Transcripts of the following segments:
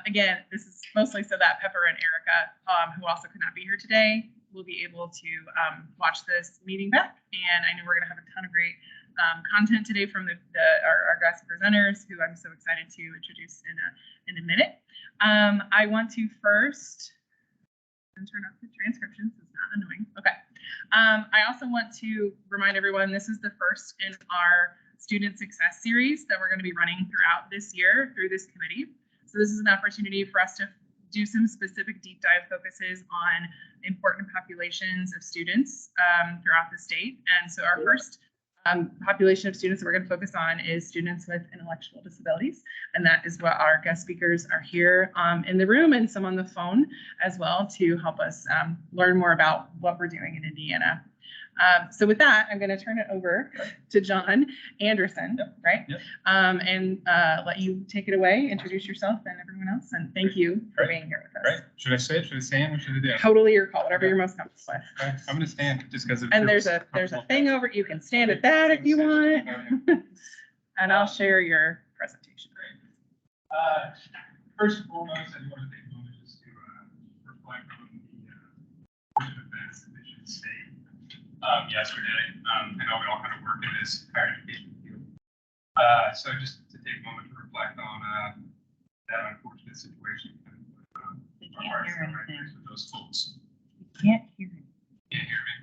Again, this is mostly so that Pepper and Erica, who also could not be here today, will be able to watch this meeting back. And I know we're going to have a ton of great content today from our guest presenters, who I'm so excited to introduce in a minute. I want to first turn off the transcriptions. It's not annoying. Okay. I also want to remind everyone this is the first in our student success series that we're going to be running throughout this year through this committee. So this is an opportunity for us to do some specific deep dive focuses on important populations of students throughout the state. And so our first population of students that we're going to focus on is students with intellectual disabilities. And that is what our guest speakers are here in the room, and some on the phone as well, to help us learn more about what we're doing in Indiana. So with that, I'm going to turn it over to John Anderson, right? Yep. And let you take it away, introduce yourself and everyone else. And thank you for being here with us. Right. Should I sit? Should I stand? What should I do? Totally your call, whatever you're most comfortable with. Okay. I'm going to stand just because of. And there's a thing over, you can stand at that if you want. And I'll share your presentation. First and foremost, I do want to take a moment just to reflect on the events that Michigan State yesterday. I know we all kind of work in this higher education field. So just to take a moment to reflect on that unfortunate situation. We can't hear anything. With those folks. You can't hear anything. Can't hear me.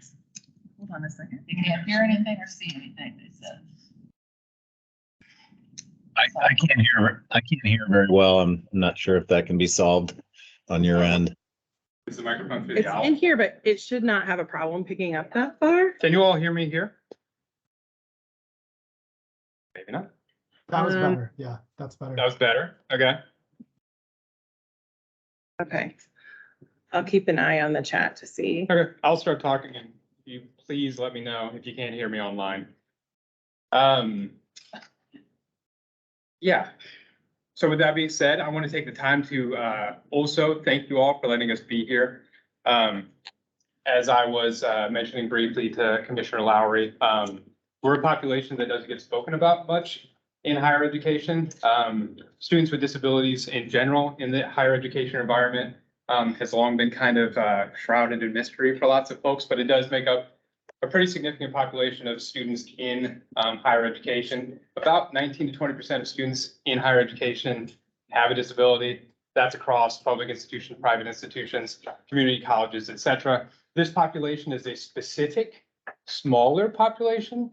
Hold on a second. You can't hear anything or see anything, they said. I can't hear very well. I'm not sure if that can be solved on your end. Is the microphone It's in here, but it should not have a problem picking up that far. Can you all hear me here? Maybe not. That was better. Yeah, that's better. That was better. Okay. Okay. I'll keep an eye on the chat to see. Okay. I'll start talking, and you please let me know if you can't hear me online. Yeah. So with that being said, I want to take the time to also thank you all for letting us be here. As I was mentioning briefly to Commissioner Lowry, we're a population that doesn't get spoken about much in higher education. Students with disabilities in general in the higher education environment has long been kind of shrouded in mystery for lots of folks, but it does make up a pretty significant population of students in higher education. About 19 to 20% of students in higher education have a disability. That's across public institutions, private institutions, community colleges, etc. This population is a specific, smaller population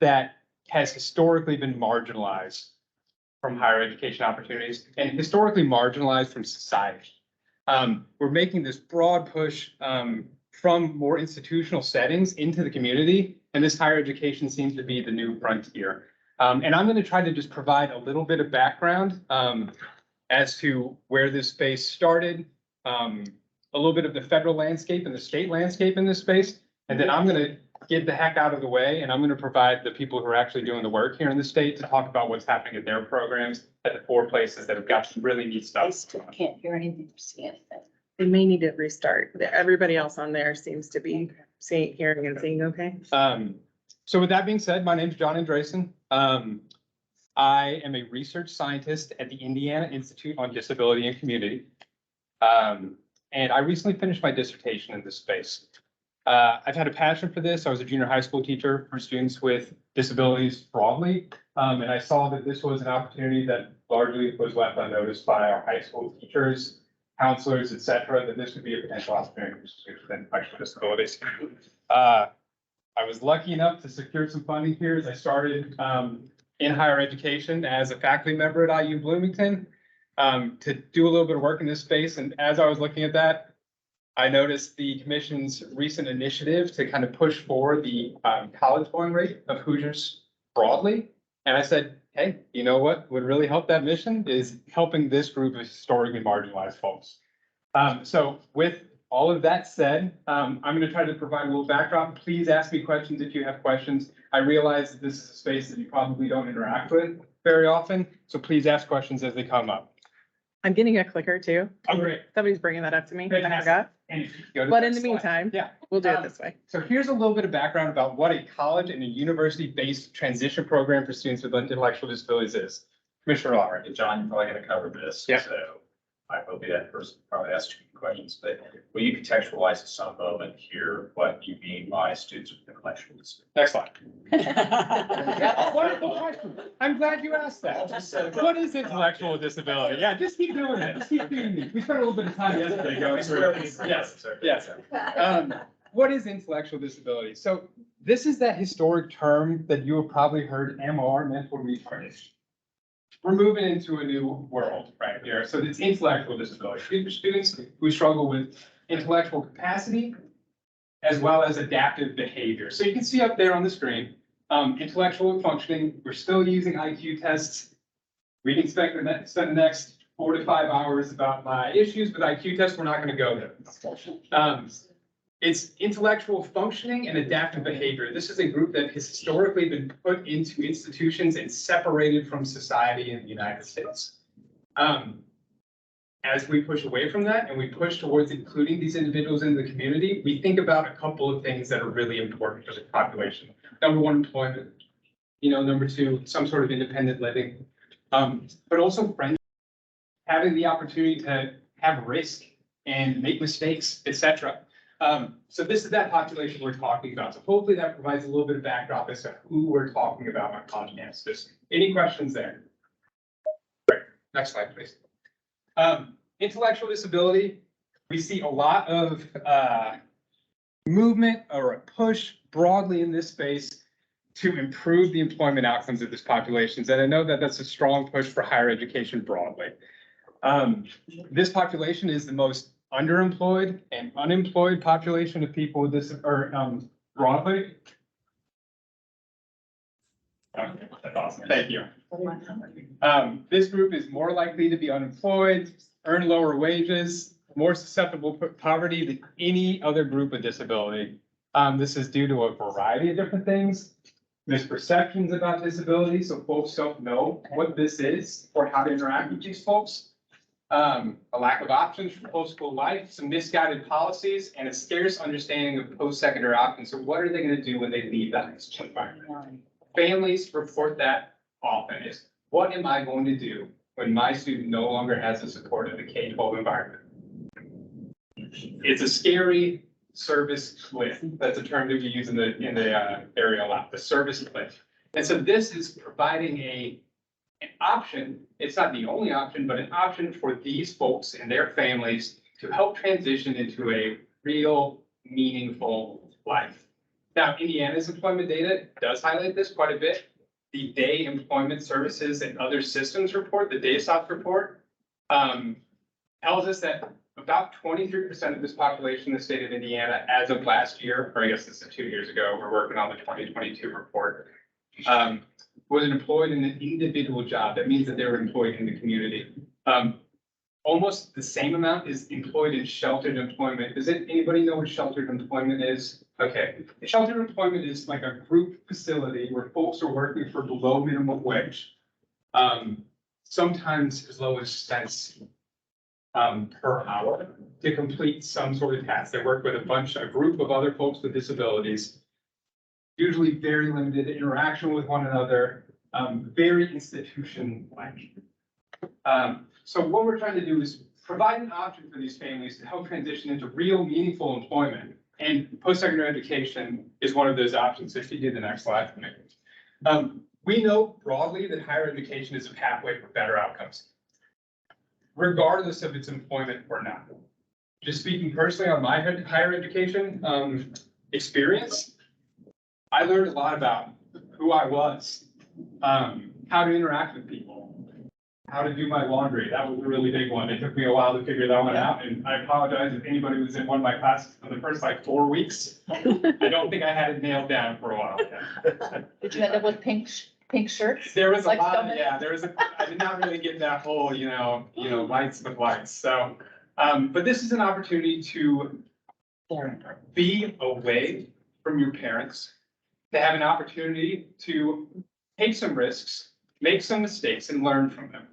that has historically been marginalized from higher education opportunities and historically marginalized from society. We're making this broad push from more institutional settings into the community, and this higher education seems to be the new frontier. And I'm going to try to just provide a little bit of background as to where this space started, a little bit of the federal landscape and the state landscape in this space, and then I'm going to get the heck out of the way, and I'm going to provide the people who are actually doing the work here in the state to talk about what's happening at their programs at the 4 places that have got some really neat I stuff. still can't hear anything or see anything. They may need to restart. Everybody else on there seems to be hearing and seeing okay. So with that being said, my name is John Andresen. I am a research scientist at the Indiana Institute on Disability and Community. And I recently finished my dissertation in this space. I've had a passion for this. I was a junior high school teacher for students with disabilities broadly. And I saw that this was an opportunity that largely was left unnoticed by our high school teachers, counselors, et cetera, that this would be a potential opportunity for students with intellectual disabilities. I was lucky enough to secure some funding here as I started in higher education as a faculty member at IU Bloomington to do a little bit of work in this space. And as I was looking at that, I noticed the commission's recent initiative to kind of push forward the college going rate of Hoosiers broadly. And I said, hey, you know what would really help that mission is helping this group of historically marginalized folks. So with all of that said, I'm going to try to provide a little backdrop. Please ask me questions if you have questions. I realize that this is a space that you probably don't interact with very often, so please ask questions as they come up. I'm getting a clicker too. Oh, great. Somebody's bringing that up to me. I Fantastic. forgot. And if you go to But the in the next slide. meantime, Yeah. we'll do it this way. So here's a little bit of background about what a college and a university-based transition program for students with intellectual disabilities is. Commissioner Lowry. John, you're probably going to cover this. Yeah. So I will be that person, to probably ask you questions, but will you contextualize at some moment here what you mean by students with intellectual disabilities? Next slide. Wonderful question. I'm glad you asked that. What is intellectual disability? Yeah, just keep doing it. Just keep doing it. We spent a little bit of time yesterday going through it. Yes, yes. What is intellectual disability? So this is that historic term that you have probably heard, MR, mental retardation. We're moving into a new world right here. So it's intellectual disability. Students who struggle with intellectual capacity as well as adaptive behavior. So you can see up there on the screen, intellectual functioning, we're still using IQ tests. We can spend the next 4 to 5 hours about my issues with IQ tests. We're not going to go there. It's intellectual functioning and adaptive behavior. This is a group that has historically been put into institutions and separated from society in the United States. As we push away from that and we push towards including these individuals in the community, we think about a couple of things that are really important for the population. Number one, employment. Number two, some sort of independent living. But also friendship, having the opportunity to have risk and make mistakes, etc. So this is that population we're talking about. So hopefully that provides a little bit of backdrop as to who we're talking about on campus. Any questions there? Great. Next slide, please. Intellectual disability, we see a lot of movement or a push broadly in this space to improve the employment outcomes of this population. And I know that that's a strong push for higher education broadly. This population is the most underemployed and unemployed population of people with this, broadly. Okay, that's awesome. Thank you. This group is more likely to be unemployed, earn lower wages, more susceptible to poverty than any other group with disability. This is due to a variety of different things. Misperceptions about disability, so folks don't know what this is or how to interact with these folks. A lack of options for post-school life, some misguided policies, and a scarce understanding of post-secondary options. So what are they going to do when they leave that high school environment? Families report that often is, what am I going to do when my student no longer has the support of the K-12 environment? It's a scary service cliff. That's a term that we use in the area a lot, the service cliff. And so this is providing an option. It's not the only option, but an option for these folks and their families to help transition into a real, meaningful life. Now, Indiana's employment data does highlight this quite a bit. The Day Employment Services and Other Systems report, the DaySoft report, tells us that about 23% of this population in the state of Indiana, as of last year, or I guess this is 2 years ago, we're working on the 2022 report, was employed in an individual job. That means that they were employed in the community. Almost the same amount is employed in sheltered employment. Does anybody know what sheltered employment is? Okay, sheltered employment is like a group facility where folks are working for below minimum wage. Sometimes as low as cents per hour to complete some sort of task. They work with a group of other folks with disabilities, usually very limited interaction with one another, very institution-like. So what we're trying to do is provide an option for these families to help transition into real meaningful employment. And post-secondary education is one of those options. So if you do the next slide for me. We know broadly that higher education is a pathway for better outcomes, regardless of its employment or not. Just speaking personally on my higher education experience, I learned a lot about who I was, how to interact with people, how to do my laundry. That was a really big one. It took me a while to figure that one out. And I apologize if anybody was in one of my classes for the first 4 weeks. I don't think I had it nailed down for a while. Did you end up with pink shirts? There was a Like lot, so many? yeah, I did not really get that whole, lights with lights. So, but this is an opportunity to be away from your parents, to have an opportunity to take some risks, make some mistakes and learn from them.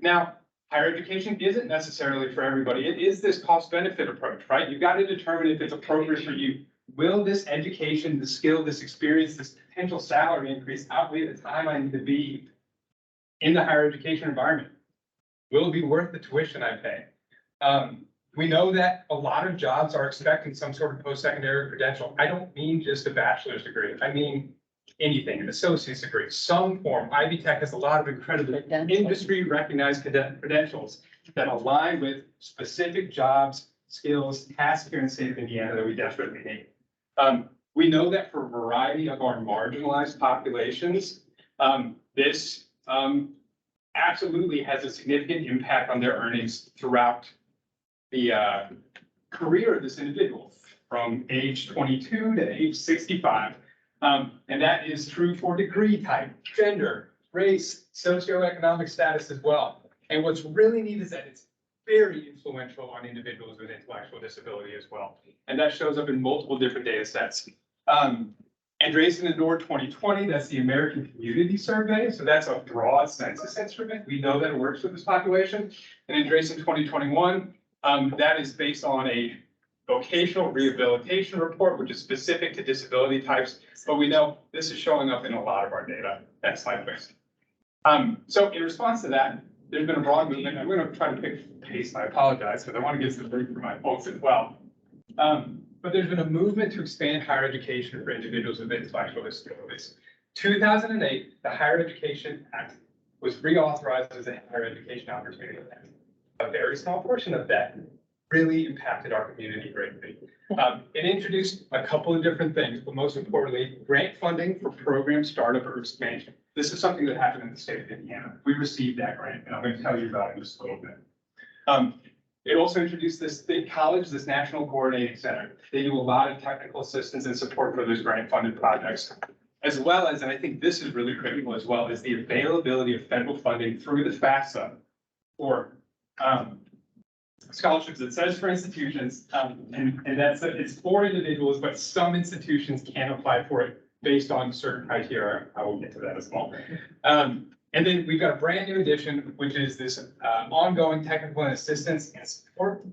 Now, higher education isn't necessarily for everybody. It is this cost benefit approach, right? You've got to determine if it's appropriate for you. Will this education, the skill, this experience, this potential salary increase outweigh the time I need to be in the higher education environment? will it be worth the tuition I pay? We know that a lot of jobs are expecting some sort of post-secondary credential. I don't mean just a bachelor's degree. I mean anything, an associate's degree, some form. Ivy Tech has a lot of incredible Credentials. industry recognized credentials that align with specific jobs, skills, tasks here in the state of Indiana that we desperately need. We know that for a variety of our marginalized populations, this absolutely has a significant impact on their earnings throughout the career of this individual from age 22 to age 65. And that is true for degree type, gender, race, socioeconomic status as well. And what's really neat is that it's very influential on individuals with intellectual disability as well. And that shows up in multiple different data sets. Andreessen and Nord 2020, that's the American Community Survey. So that's a broad census instrument. We know that it works with this population. And Andreessen 2021, that is based on a vocational rehabilitation report, which is specific to disability types. But we know this is showing up in a lot of our data. Next slide, please. So in response to that, there's been a broad movement. I'm going to try to pick pace. I apologize because I want to give some break for my folks as well. But there's been a movement to expand higher education for individuals with intellectual disabilities. 2008, the Higher Education Act was reauthorized as a higher education opportunity act. A very small portion of that really impacted our community greatly. It introduced a couple of different things, but most importantly, grant funding for program startup or expansion. This is something that happened in the state of Indiana. We received that grant, and I'm going to tell you about it in just a little bit. It also introduced this Think College, this National Coordinating Center. They do a lot of technical assistance and support for those grant-funded projects, as well as, and I think this is really critical as well, is the availability of federal funding through the FAFSA for scholarships. It says for institutions, and that's it's for individuals, but some institutions can apply for it based on certain criteria. I will get to that as well. And then we've got a brand new addition, which is this ongoing technical and assistance and support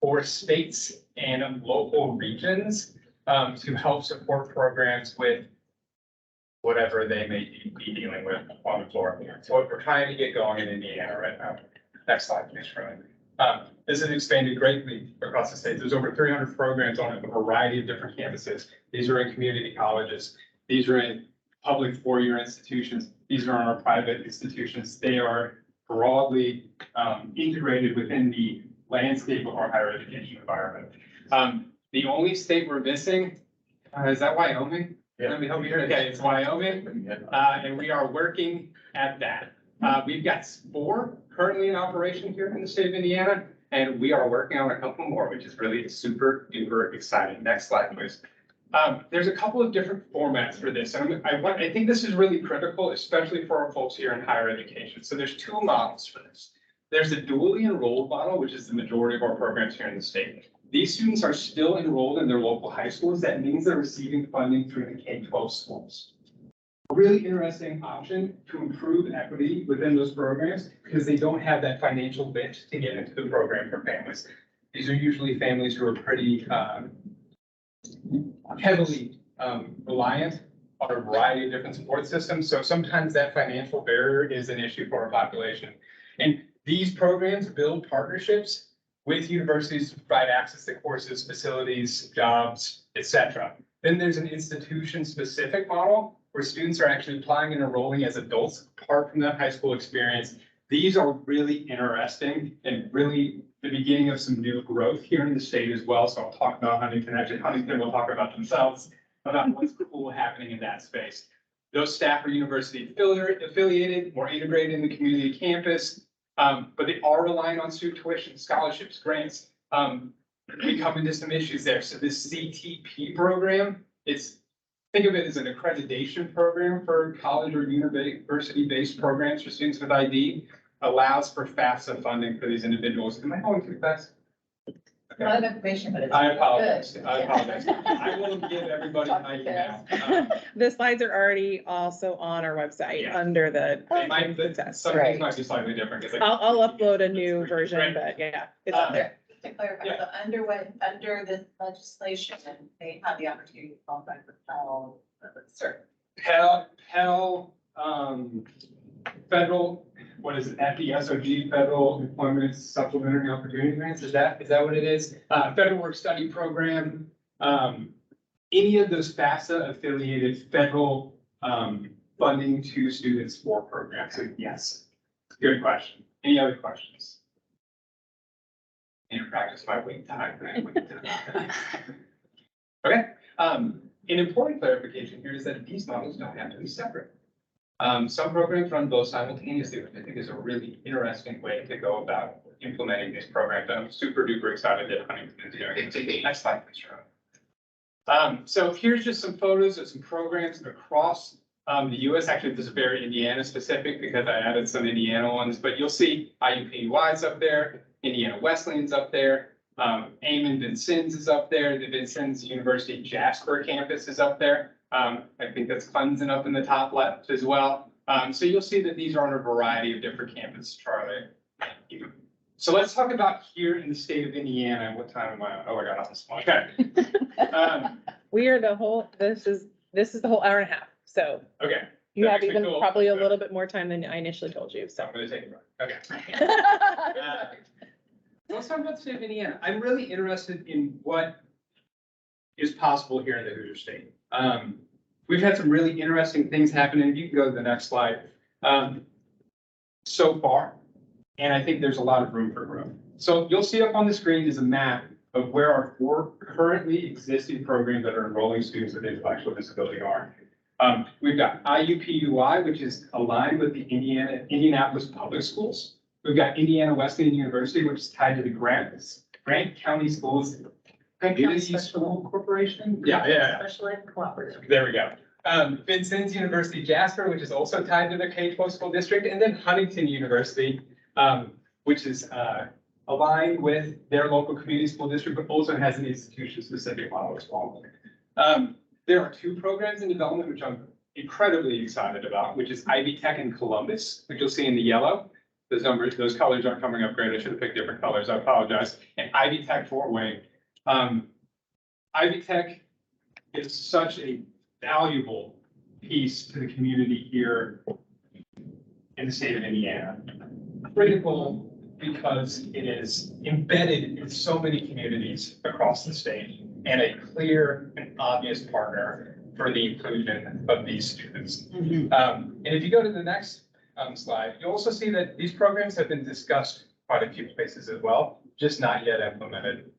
for states and local regions to help support programs with whatever they may be dealing with on the floor. So what we're trying to get going in Indiana right now. Next slide, please, Charlie. This has expanded greatly across the state. There's over 300 programs on a variety of different campuses. These are in community colleges. These are in public four-year institutions. These are in our private institutions. They are broadly integrated within the landscape of our higher education environment. The only state we're missing, is that Wyoming? Let me help you here. Okay, it's Wyoming, and we are working at that. We've got 4 currently in operation here in the state of Indiana, and we are working on a couple more, which is really super duper exciting. Next slide, please. There's a couple of different formats for this, and I think this is really critical, especially for our folks here in higher education. So there's 2 models for this. There's a dually enrolled model, which is the majority of our programs here in the state. These students are still enrolled in their local high schools. That means they're receiving funding through the K-12 schools. A really interesting option to improve equity within those programs because they don't have that financial lift to get into the program for families. These are usually families who are pretty heavily reliant on a variety of different support systems. So sometimes that financial barrier is an issue for our population. And these programs build partnerships with universities to provide access to courses, facilities, jobs, etc. Then there's an institution-specific model where students are actually applying and enrolling as adults apart from that high school experience. These are really interesting and really the beginning of some new growth here in the state as well. So I'll talk about Huntington. Actually, Huntington will talk about themselves, about what's cool happening in that space. Those staff are university affiliated, more integrated in the community campus, but they are relying on student tuition, scholarships, grants. We come into some issues there. So this CTP program, think of it as an accreditation program for college or university-based programs for students with ID, allows for FAFSA funding for these individuals. Am I going too fast? A lot of information, but it's. I apologize. good. I apologize. I will give everybody my email. The slides are already also on our website Yeah. under the. Some of these might be slightly different. 'cause I'll upload a new Great. version, but yeah, it's on there. To clarify, Yeah. so under this legislation, they have the opportunity to qualify for Pell, certain. Pell, federal, what is it, FESOG, Federal Employment Supplementary Opportunity Grants, is that what it is? Federal Work Study Program, any of those FAFSA affiliated federal, funding to students for programs, so yes. Good question. Any other questions? And practice my wait time. Okay, an important clarification here is that these models don't have to be separate. Some programs run both simultaneously, which I think is a really interesting way to go about implementing these programs. I'm super duper excited that Huntington is doing it. Next slide, please, Sharon. So here's just some photos of some programs across the US. Actually, this is very Indiana specific because I added some Indiana ones, but you'll see IUPUI's up there, Indiana Wesleyan's up there, Eamon Vincennes is up there, the Vincennes University Jasper campus is up there. I think that's Clemson up in the top left as well. So you'll see that these are on a variety of different campuses, Charlie. So let's talk about here in the state of Indiana. What time am I on? Oh, I got off this one. Okay. We are the whole, this is the whole hour and a half, so Okay. you That have makes me even feel- probably a little bit more time than I initially told you, So so. I'm gonna take it. Okay. Let's talk about the state of Indiana. I'm really interested in what is possible here in the Hoosier State. We've had some really interesting things happen, and you can go to the next slide. So far, and I think there's a lot of room for growth. So you'll see up on the screen is a map of where our 4 currently existing programs that are enrolling students with intellectual disability are. We've got IUPUI, which is aligned with the Indianapolis Public Schools. We've got Indiana Wesleyan University, which is tied to the Grant County Schools. Community School Corporation? Yeah. Special ed cooperative. There we go. Vincennes University Jasper, which is also tied to the K-12 school district, and then Huntington University, which is aligned with their local community school district, but also has an institution-specific model as well. There are 2 programs in development, which I'm incredibly excited about, which is Ivy Tech in Columbus, which you'll see in the yellow. Those colors aren't coming up great. I should have picked different colors. I apologize. And Ivy Tech Fort Wayne. Ivy Tech is such a valuable piece to the community here in the state of Indiana. Critical because it is embedded in so many communities across the state and a clear and obvious partner for the inclusion of these students. And if you go to the next slide, you'll also see that these programs have been discussed quite a few places as well, just not yet implemented.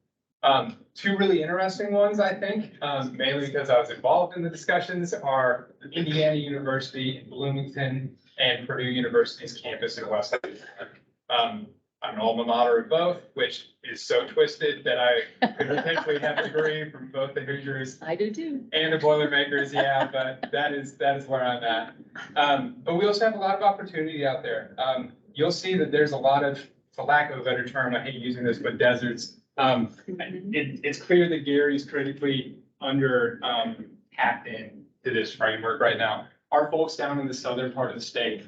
2 really interesting ones, I think, mainly because I was involved in the discussions, are Indiana University in Bloomington and Purdue University's campus in Westlake. I'm an alma mater of both, which is so twisted that I could potentially have a degree from both the Hoosiers I do too. and the Boilermakers, yeah, but that is where I'm at. But we also have a lot of opportunity out there. You'll see that there's a lot of, for lack of a better term, I hate using this, but deserts. It's clear that Gary's critically tapped in to this framework right now. Our folks down in the southern part of the state,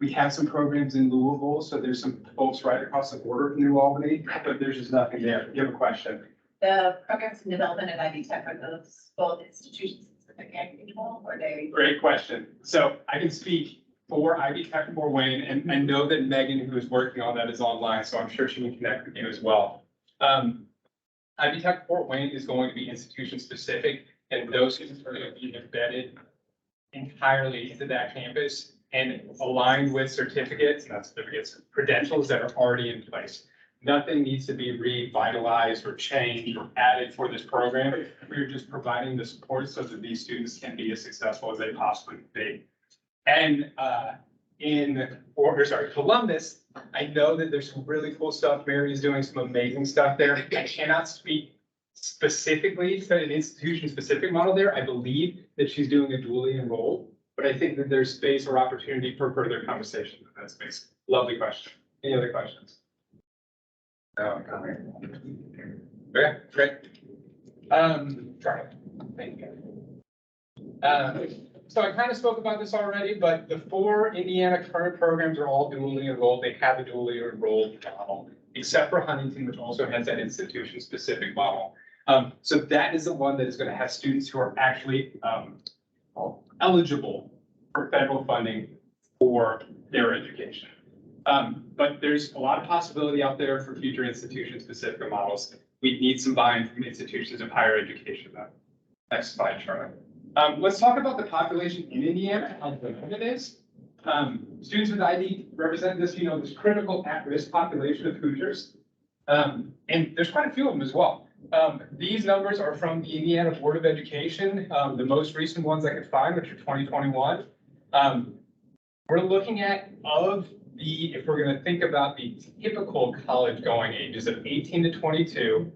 we have some programs in Louisville, so there's some folks right across the border from New Albany, but there's just nothing there. You have a question? The programs in development at Ivy Tech, are those both institutions specific and control, or they? Great question. So I can speak for Ivy Tech Fort Wayne, and I know that Megan, who is working on that, is online, so I'm sure she can connect with you as well. Ivy Tech Fort Wayne is going to be institution specific, and those students are going to be embedded entirely into that campus and aligned with certificates, not certificates, credentials that are already in place. Nothing needs to be revitalized or changed or added for this program. We're just providing the support so that these students can be as successful as they possibly can be. And Columbus, I know that there's some really cool stuff. Mary is doing some amazing stuff there. I cannot speak specifically to an institution-specific model there. I believe that she's doing a dually enrolled, but I think that there's space or opportunity for further conversation in that space. Lovely question. Any other questions? No. Okay, great. Charlie, thank you. So I kind of spoke about this already, but the 4 Indiana current programs are all dually enrolled. They have a dually enrolled model, except for Huntington, which also has that institution-specific model. So that is the one that is going to have students who are actually eligible for federal funding for their education. But there's a lot of possibility out there for future institution-specific models. We need some buy-in from institutions of higher education though. Next slide, Charlie. Let's talk about the population in Indiana, how big it is. Students with ID represent this, this critical at-risk population of Hoosiers. And there's quite a few of them as well. These numbers are from the Indiana Board of Education, the most recent ones I could find, which are 2021. We're looking at if we're going to think about the typical college going ages of 18 to 22,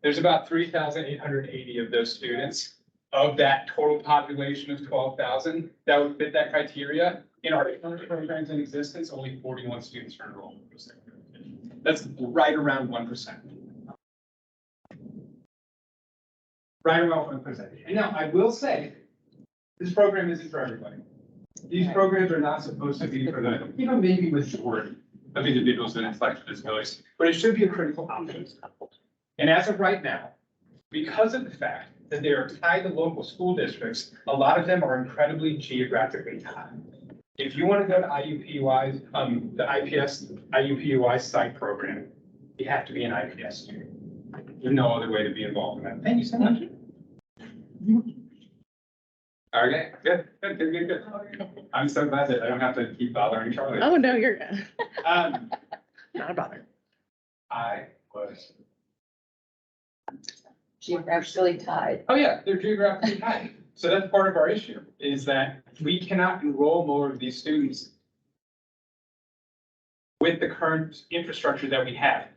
there's about 3,880 of those students of that total population of 12,000 that would fit that criteria. In our current programs in existence, only 41 students are enrolled in post-secondary education. That's right around 1%. Right around 1%. And now I will say, this program isn't for everybody. These programs are not supposed to be for the, maybe majority of individuals with intellectual disabilities, but it should be a critical option. And as of right now, because of the fact that they are tied to local school districts, a lot of them are incredibly geographically tied. If you want to go to IUPUI's, the IUPUI site program, you have to be an IPS student. There's no other way to be involved in that. Thank you so much. Okay, good. I'm so glad that I don't have to keep bothering Charlie. Oh, no, you're good. Not a bother. I was, Geographically tied. oh yeah, they're geographically tied. So that's part of our issue, is that we cannot enroll more of these students with the current infrastructure that we have.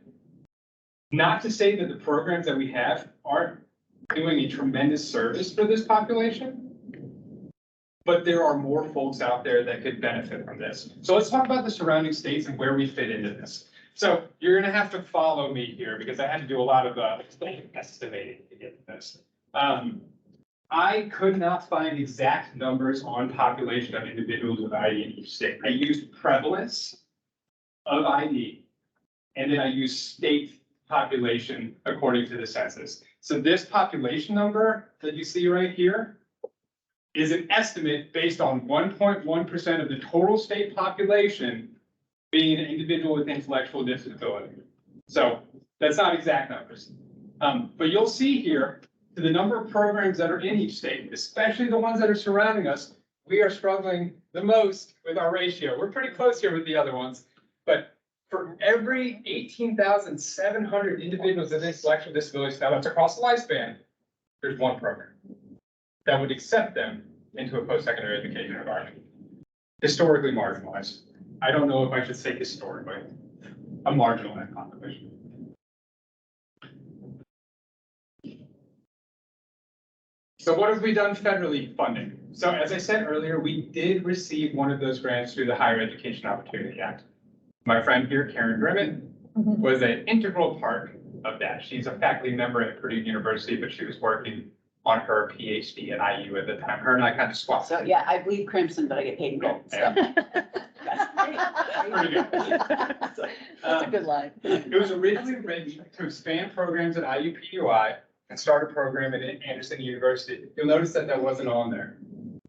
Not to say that the programs that we have aren't doing a tremendous service for this population, but there are more folks out there that could benefit from this. So let's talk about the surrounding states and where we fit into this. So you're gonna have to follow me here because I had to do a lot of estimating to get this. I could not find exact numbers on population of individuals with ID in each state. I used prevalence of ID, and then I used state population according to the census. So this population number that you see right here is an estimate based on 1.1% of the total state population being an individual with intellectual disability. So that's not exact numbers. But you'll see here, to the number of programs that are in each state, especially the ones that are surrounding us, we are struggling the most with our ratio. We're pretty close here with the other ones, but for every 18,700 individuals with intellectual disabilities, now that's across the lifespan, there's one program that would accept them into a post-secondary education environment. Historically marginalized. I don't know if I should say historically, a marginalized population. So what have we done federally funding? So as I said earlier, we did receive one of those grants through the Higher Education Opportunity Act. My friend here, Karen Grimmett, was an integral part of that. She's a faculty member at Purdue University, but she was working on her PhD at IU at the time. Her and I kind of swapped. So, yeah, I bleed crimson, but I get paid in gold. So. Pretty good. That's a good line. It was originally written to expand programs at IUPUI and start a program at Anderson University. You'll notice that that wasn't on there.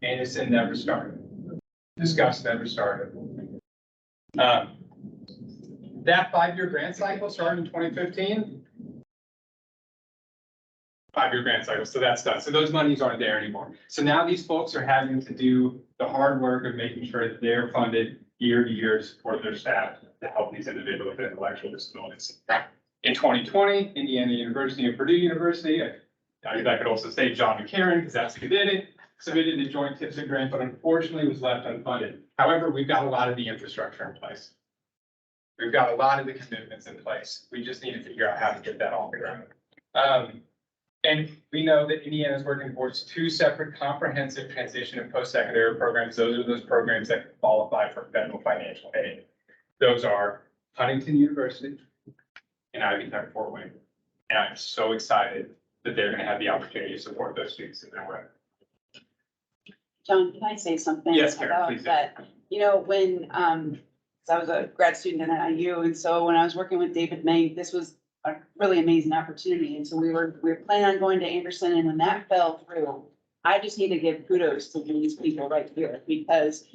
Anderson never started. Discuss never started. That 5-year grant cycle started in 2015. 5-year grant cycle, so that's done. So those monies aren't there anymore. So now these folks are having to do the hard work of making sure that they're funded year to year to support their staff to help these individuals with intellectual disabilities. In 2020, Indiana University and Purdue University, I could also say John and Karen, because that's who did it, submitted a joint TIPSA grant, but unfortunately was left unfunded. However, we've got a lot of the infrastructure in place. We've got a lot of the commitments in place. We just need to figure out how to get that off the ground. And we know that Indiana is working towards 2 separate comprehensive transition and post-secondary programs. Those are those programs that qualify for federal financial aid. Those are Huntington University and Ivy Tech Fort Wayne. And I'm so excited that they're going to have the opportunity to support those students in their way. John, can I say something? Yes, Karen, about please do. that? You know, when, so I was a grad student at IU, and so when I was working with David May, this was a really amazing opportunity. And so we were planning on going to Anderson, and when that fell through, I just need to give kudos to these people right here because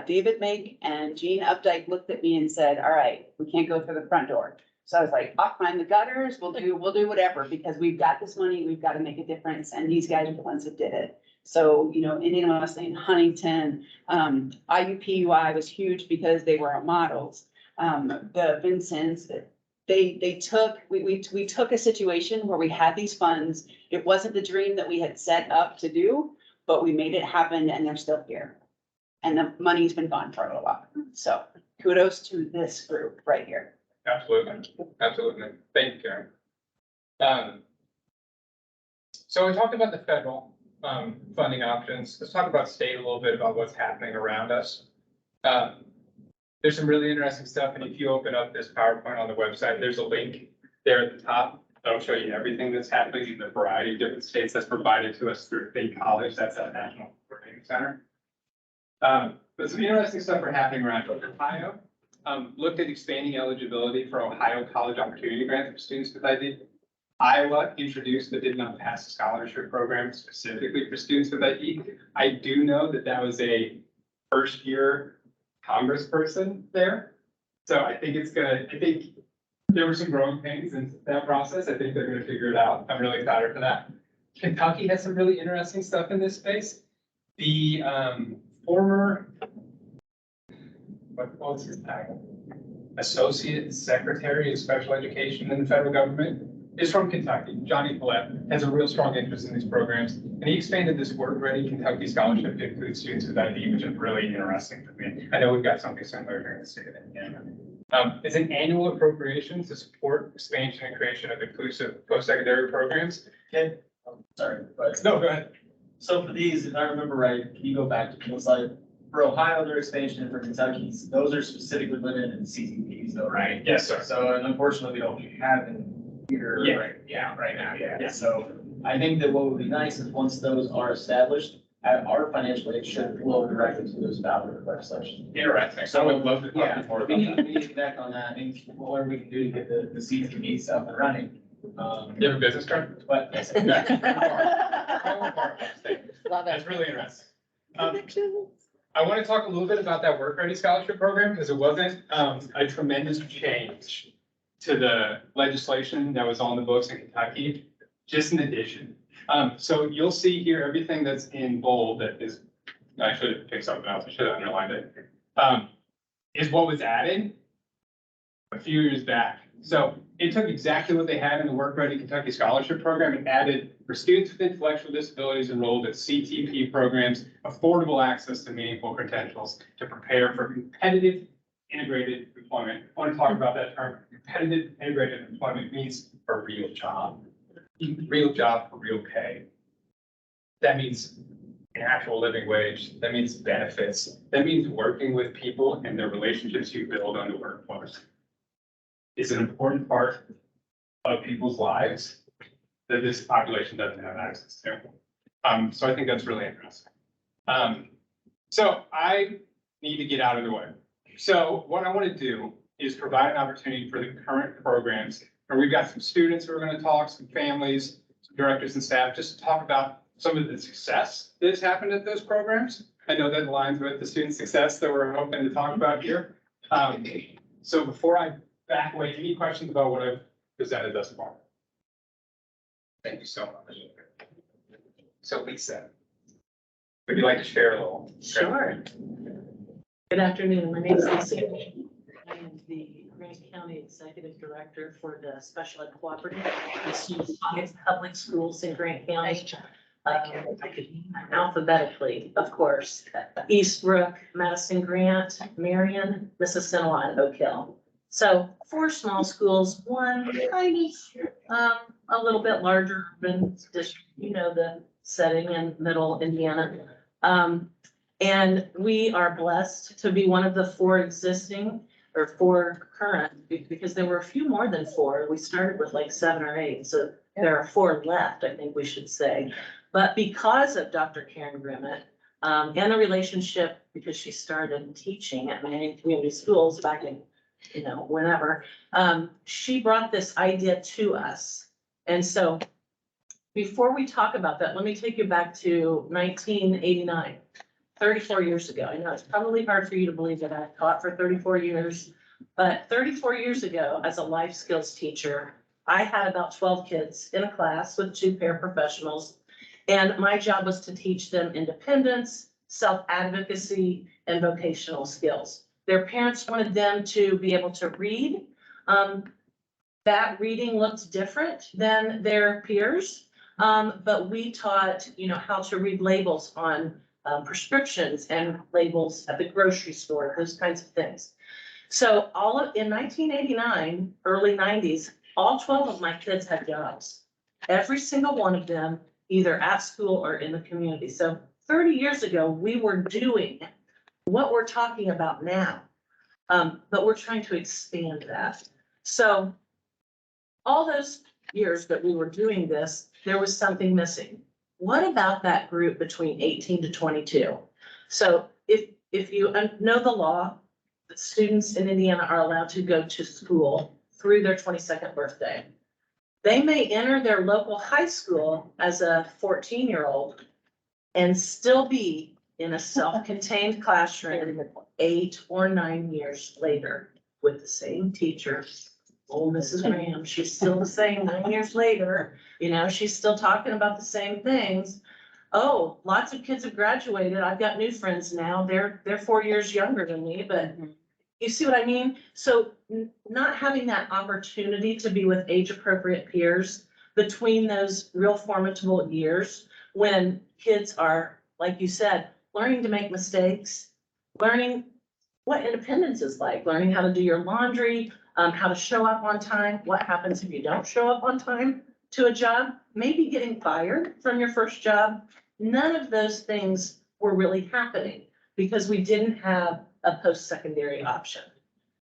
David Make and Gene Updike looked at me and said, all right, we can't go through the front door. So I was like, I'll climb the gutters, we'll do whatever, because we've got this money, we've got to make a difference, and these guys are the ones that did it. So, you know, Indian Wesleyan, Huntington, IUPUI was huge because they were our models. The Vincents, we took a situation where we had these funds. It wasn't the dream that we had set up to do, but we made it happen and they're still here. And the money's been gone for a little while. So kudos to this group right here. Absolutely, absolutely. Thank you, Karen. So we talked about the federal funding options. Let's talk about state a little bit about what's happening around us. There's some really interesting stuff, and if you open up this PowerPoint on the website, there's a link there at the top. That'll show you everything that's happening in the variety of different states that's provided to us through Bay College. That's our National Learning Center. But some interesting stuff are happening around Ohio. Looked at expanding eligibility for Ohio College Opportunity Grant for students with ID. Iowa introduced but did not pass a scholarship program specifically for students with ID. I do know that that was a first year congressperson there. So I think there were some growing pains in that process. I think they're gonna figure it out. I'm really excited for that. Kentucky has some really interesting stuff in this space. The former, what was his title? Associate Secretary of Special Education in the federal government is from Kentucky. Johnny Follett has a real strong interest in these programs. And he expanded this Work-Ready Kentucky Scholarship to include students with ID, which is really interesting for me. I know we've got something similar here in the state of Indiana. It's an annual appropriation to support expansion and creation of inclusive post-secondary programs. Okay, sorry, but No, go ahead. so for these, if I remember right, you go back to the slide. For Ohio, their expansion, and for Kentucky, those are specifically limited in CCPs though, right? Yes, sir. So, and unfortunately, we don't have them here. Yeah. Right now, yeah. So I think that what would be nice is once those are established, our financial aid should flow directly to those ballot legislation. Interesting. So I would love to talk Yeah, more we about that. need to connect on that, and whatever we can do to get the CCPs up and running. You have a business card? But. Love That's it. really interesting. I want to talk a little bit about that Work-Ready Scholarship Program because it wasn't a tremendous change to the legislation that was on the books in Kentucky, just an addition. So you'll see here, everything that's in bold that is, I should have picked something else, I should have underlined it, is what was added a few years back. So it took exactly what they had in the Work-Ready Kentucky Scholarship Program and added for students with intellectual disabilities enrolled at CTP programs, affordable access to meaningful credentials to prepare for competitive integrated employment. I want to talk about that term. Competitive integrated employment means a real job for real pay. That means an actual living wage. That means benefits. That means working with people and the relationships you build on the workforce is an important part of people's lives that this population doesn't have access to. So I think that's really interesting. So I need to get out of the way. So what I want to do is provide an opportunity for the current programs, where we've got some students who are going to talk, some families, some directors and staff, just to talk about some of the success that has happened at those programs. I know that aligns with the student success that we're hoping to talk about here. So before I back away, any questions about what I've presented thus far? Thank you so much. So Lisa, would you like to share a little? Sure. Good afternoon. My name is Lisa. I am the Grant County Executive Director for the Special Ed Cooperative. I serve 5 public schools in Grant County. Alphabetically, of course, Eastbrook, Madison Grant, Marion, Mississinawa, and Oak Hill. So 4 small schools, one kind of a little bit larger urban district, you know, the setting in middle Indiana. And we are blessed to be one of the 4 existing or 4 current, because there were a few more than 4. We started with like 7 or 8. So there are 4 left, I think we should say. But because of Dr. Karen Grimmett, and a relationship, because she started teaching at many community schools back in, you know, whenever, she brought this idea to us. And so before we talk about that, let me take you back to 1989, 34 years ago. I know it's probably hard for you to believe that I taught for 34 years, but 34 years ago, as a life skills teacher, I had about 12 kids in a class with 2 paraprofessionals. And my job was to teach them independence, self-advocacy, and vocational skills. Their parents wanted them to be able to read. That reading looked different than their peers. But we taught, how to read labels on prescriptions and labels at the grocery store, those kinds of things. So in 1989, early 90s, all 12 of my kids had jobs. Every single one of them, either at school or in the community. So 30 years ago, we were doing what we're talking about now, but we're trying to expand that. So all those years that we were doing this, there was something missing. What about that group between 18 to 22? So if you know the law, students in Indiana are allowed to go to school through their 22nd birthday. They may enter their local high school as a 14-year-old and still be in a self-contained classroom 8 or 9 years later with the same teacher. Oh, Mrs. Graham, she's still the same 9 years later. She's still talking about the same things. Oh, lots of kids have graduated. I've got new friends now. They're 4 years younger than me, but you see what I mean? So not having that opportunity to be with age-appropriate peers between those real formidable years when kids are, like you said, learning to make mistakes, learning what independence is like, learning how to do your laundry, how to show up on time, what happens if you don't show up on time to a job, maybe getting fired from your first job. None of those things were really happening because we didn't have a post-secondary option.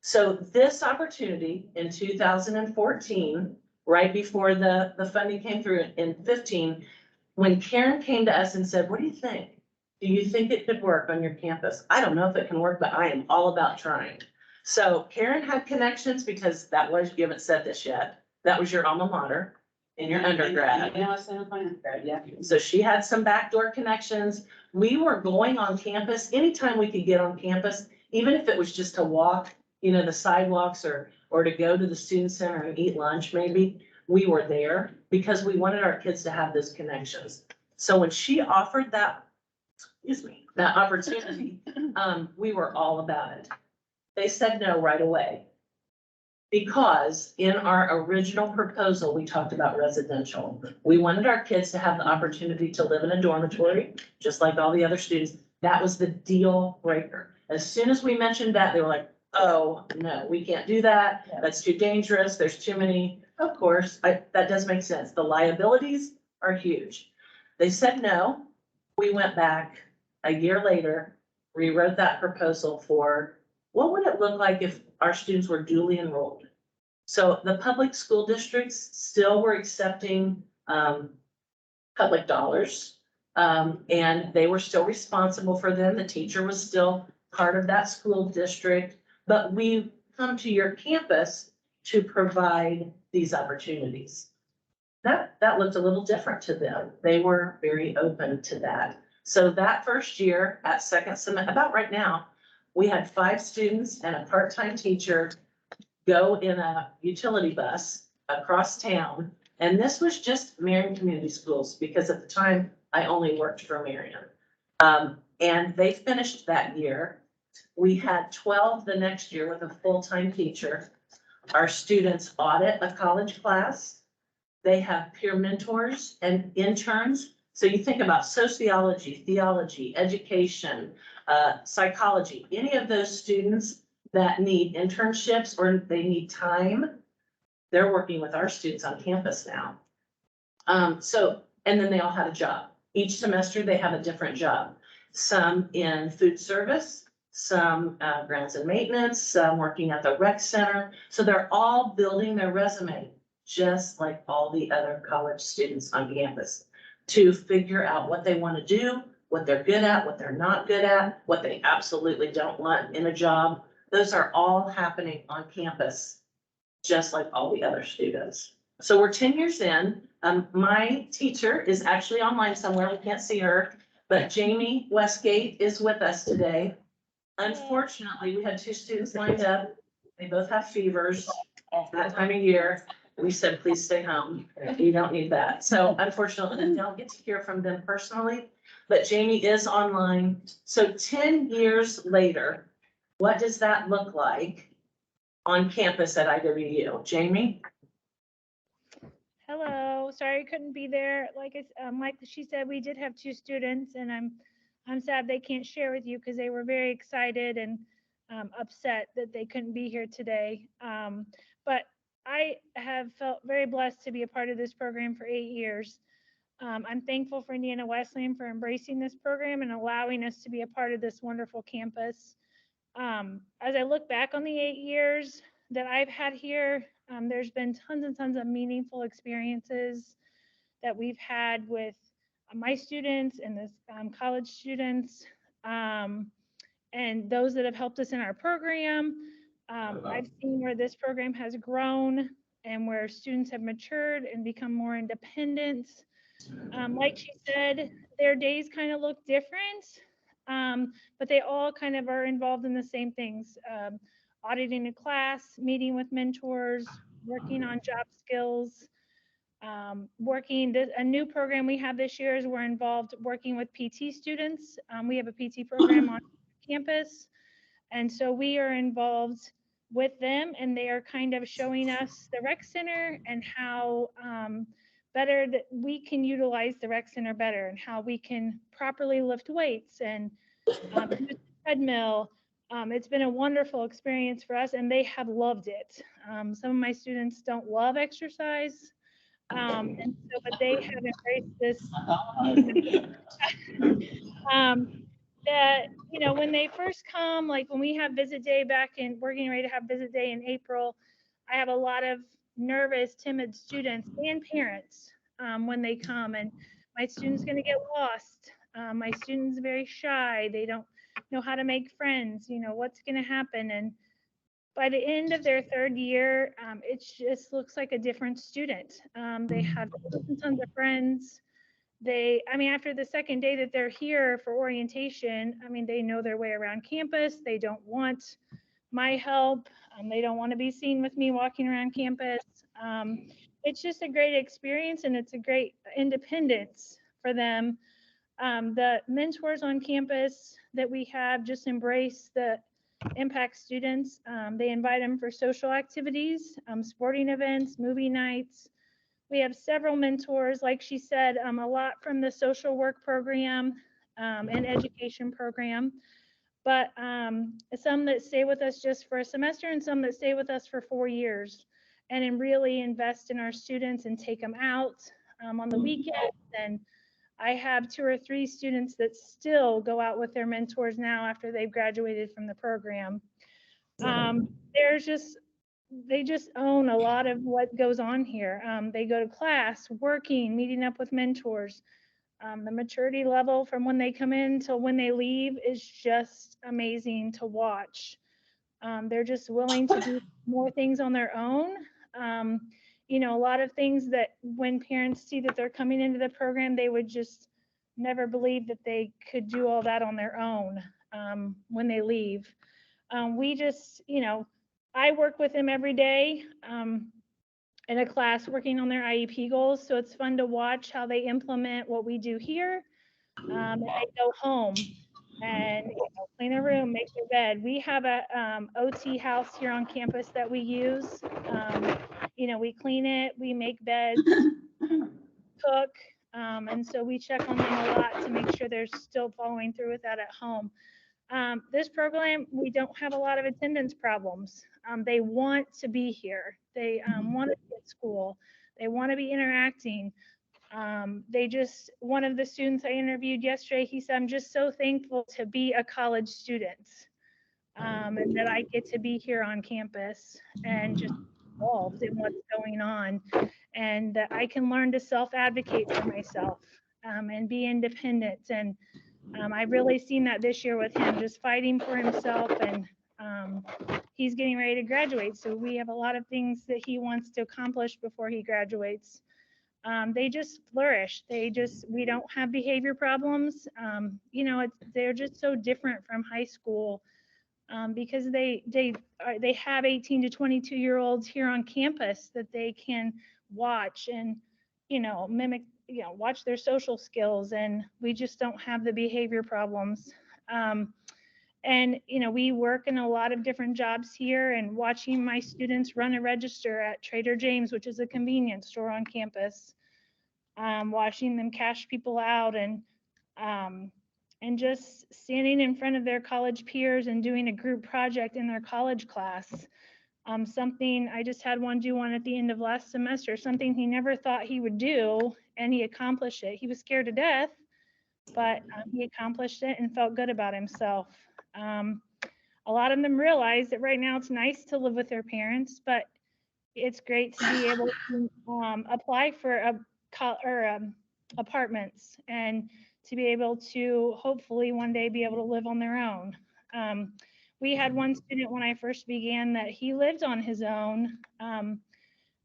So this opportunity in 2014, right before the funding came through in 15, when Karen came to us and said, what do you think? Do you think it could work on your campus? I don't know if it can work, but I am all about trying. So Karen had connections because you haven't said this yet. That was your alma mater in your undergrad. I was in my undergrad, yeah. So she had some backdoor connections. We were going on campus anytime we could get on campus, even if it was just to walk, the sidewalks or to go to the student center and eat lunch, maybe. We were there because we wanted our kids to have those connections. So when she offered that opportunity, we were all about it. They said no right away. Because in our original proposal, we talked about residential. We wanted our kids to have the opportunity to live in a dormitory, just like all the other students. That was the deal breaker. As soon as we mentioned that, they were like, oh, no, we can't do that. That's too dangerous. There's too many. Of course, that does make sense. The liabilities are huge. They said no. We went back a year later, rewrote that proposal for what would it look like if our students were duly enrolled. So the public school districts still were accepting public dollars, and they were still responsible for them. The teacher was still part of that school district, but we come to your campus to provide these opportunities. That looked a little different to them. They were very open to that. So that first year at second semester, about right now, we had 5 students and a part-time teacher go in a utility bus across town. And this was just Marion Community Schools because at the time I only worked for Marion. And they finished that year. We had 12 the next year with a full-time teacher. Our students audit a college class. They have peer mentors and interns. So you think about sociology, theology, education, psychology, any of those students that need internships or they need time, they're working with our students on campus now. And then they all had a job. Each semester they have a different job. Some in food service, some grounds and maintenance, some working at the rec center. So they're all building their resume, just like all the other college students on campus, to figure out what they want to do, what they're good at, what they're not good at, what they absolutely don't want in a job. Those are all happening on campus, just like all the other students. So we're 10 years in. My teacher is actually online somewhere. We can't see her, but Jamie Westgate is with us today. Unfortunately, we had 2 students lined up. They both have fevers that time of year. We said, please stay home. You don't need that. So unfortunately, I don't get to hear from them personally, but Jamie is online. So 10 years later, what does that look like on campus at IWU? Jamie? Hello, sorry I couldn't be there. Like she said, we did have 2 students, and I'm sad they can't share with you because they were very excited and upset that they couldn't be here today. But I have felt very blessed to be a part of this program for 8 years. I'm thankful for Indiana Wesleyan for embracing this program and allowing us to be a part of this wonderful campus. As I look back on the 8 years that I've had here, there's been tons and tons of meaningful experiences that we've had with my students and the college students, and those that have helped us in our program. I've seen where this program has grown and where students have matured and become more independent. Like she said, their days kind of look different, but they all kind of are involved in the same things. Auditing a class, meeting with mentors, working on job skills, a new program we have this year is we're involved working with PT students. We have a PT program on campus, and so we are involved with them, and they are kind of showing us the rec center and how better that we can utilize the rec center better, and how we can properly lift weights and use the treadmill. It's been a wonderful experience for us, and they have loved it. Some of my students don't love exercise, and so, but they have embraced this. That, you know, when they first come, like when we have visit day we're getting ready to have visit day in April, I have a lot of nervous, timid students and parents when they come, and my student's going to get lost. My student's very shy. They don't know how to make friends, you know, what's going to happen. And by the end of their 3rd year, it just looks like a different student. They have tons of friends. After the 2nd day that they're here for orientation, they know their way around campus. They don't want my help. They don't want to be seen with me walking around campus. It's just a great experience, and it's a great independence for them. The mentors on campus that we have just embrace the impact students. They invite them for social activities, sporting events, movie nights. We have several mentors, like she said, a lot from the social work program and education program, but some that stay with us just for a semester and some that stay with us for 4 years and really invest in our students and take them out on the weekends. And I have 2 or 3 students that still go out with their mentors now after they've graduated from the program. They just own a lot of what goes on here. They go to class, working, meeting up with mentors. The maturity level from when they come in till when they leave is just amazing to watch. They're just willing to do more things on their own. A lot of things that when parents see that they're coming into the program, they would just never believe that they could do all that on their own when they leave. I work with them every day in a class working on their IEP goals. So it's fun to watch how they implement what we do here. And they go home and clean their room, make their bed. We have a OT house here on campus that we use. We clean it, we make beds, cook. And so we check on them a lot to make sure they're still following through with that at home. This program, we don't have a lot of attendance problems. They want to be here. They want to be at school. They want to be interacting. One of the students I interviewed yesterday, he said, I'm just so thankful to be a college student and that I get to be here on campus and just involved in what's going on, and that I can learn to self-advocate for myself and be independent. And I've really seen that this year with him, just fighting for himself and He's getting ready to graduate, so we have a lot of things that he wants to accomplish before he graduates. They just flourish. We don't have behavior problems. They're just so different from high school because they have 18 to 22-year-olds here on campus that they can watch and, mimic, watch their social skills, and we just don't have the behavior problems. And, we work in a lot of different jobs here, and watching my students run a register at Trader James, which is a convenience store on campus, watching them cash people out and just standing in front of their college peers and doing a group project in their college class. Something, I just had one do one at the end of last semester, something he never thought he would do, and he accomplished it. He was scared to death, but he accomplished it and felt good about himself. A lot of them realize that right now it's nice to live with their parents, but it's great to be able to apply for apartments and to be able to hopefully one day be able to live on their own. We had one student when I first began that he lived on his own, and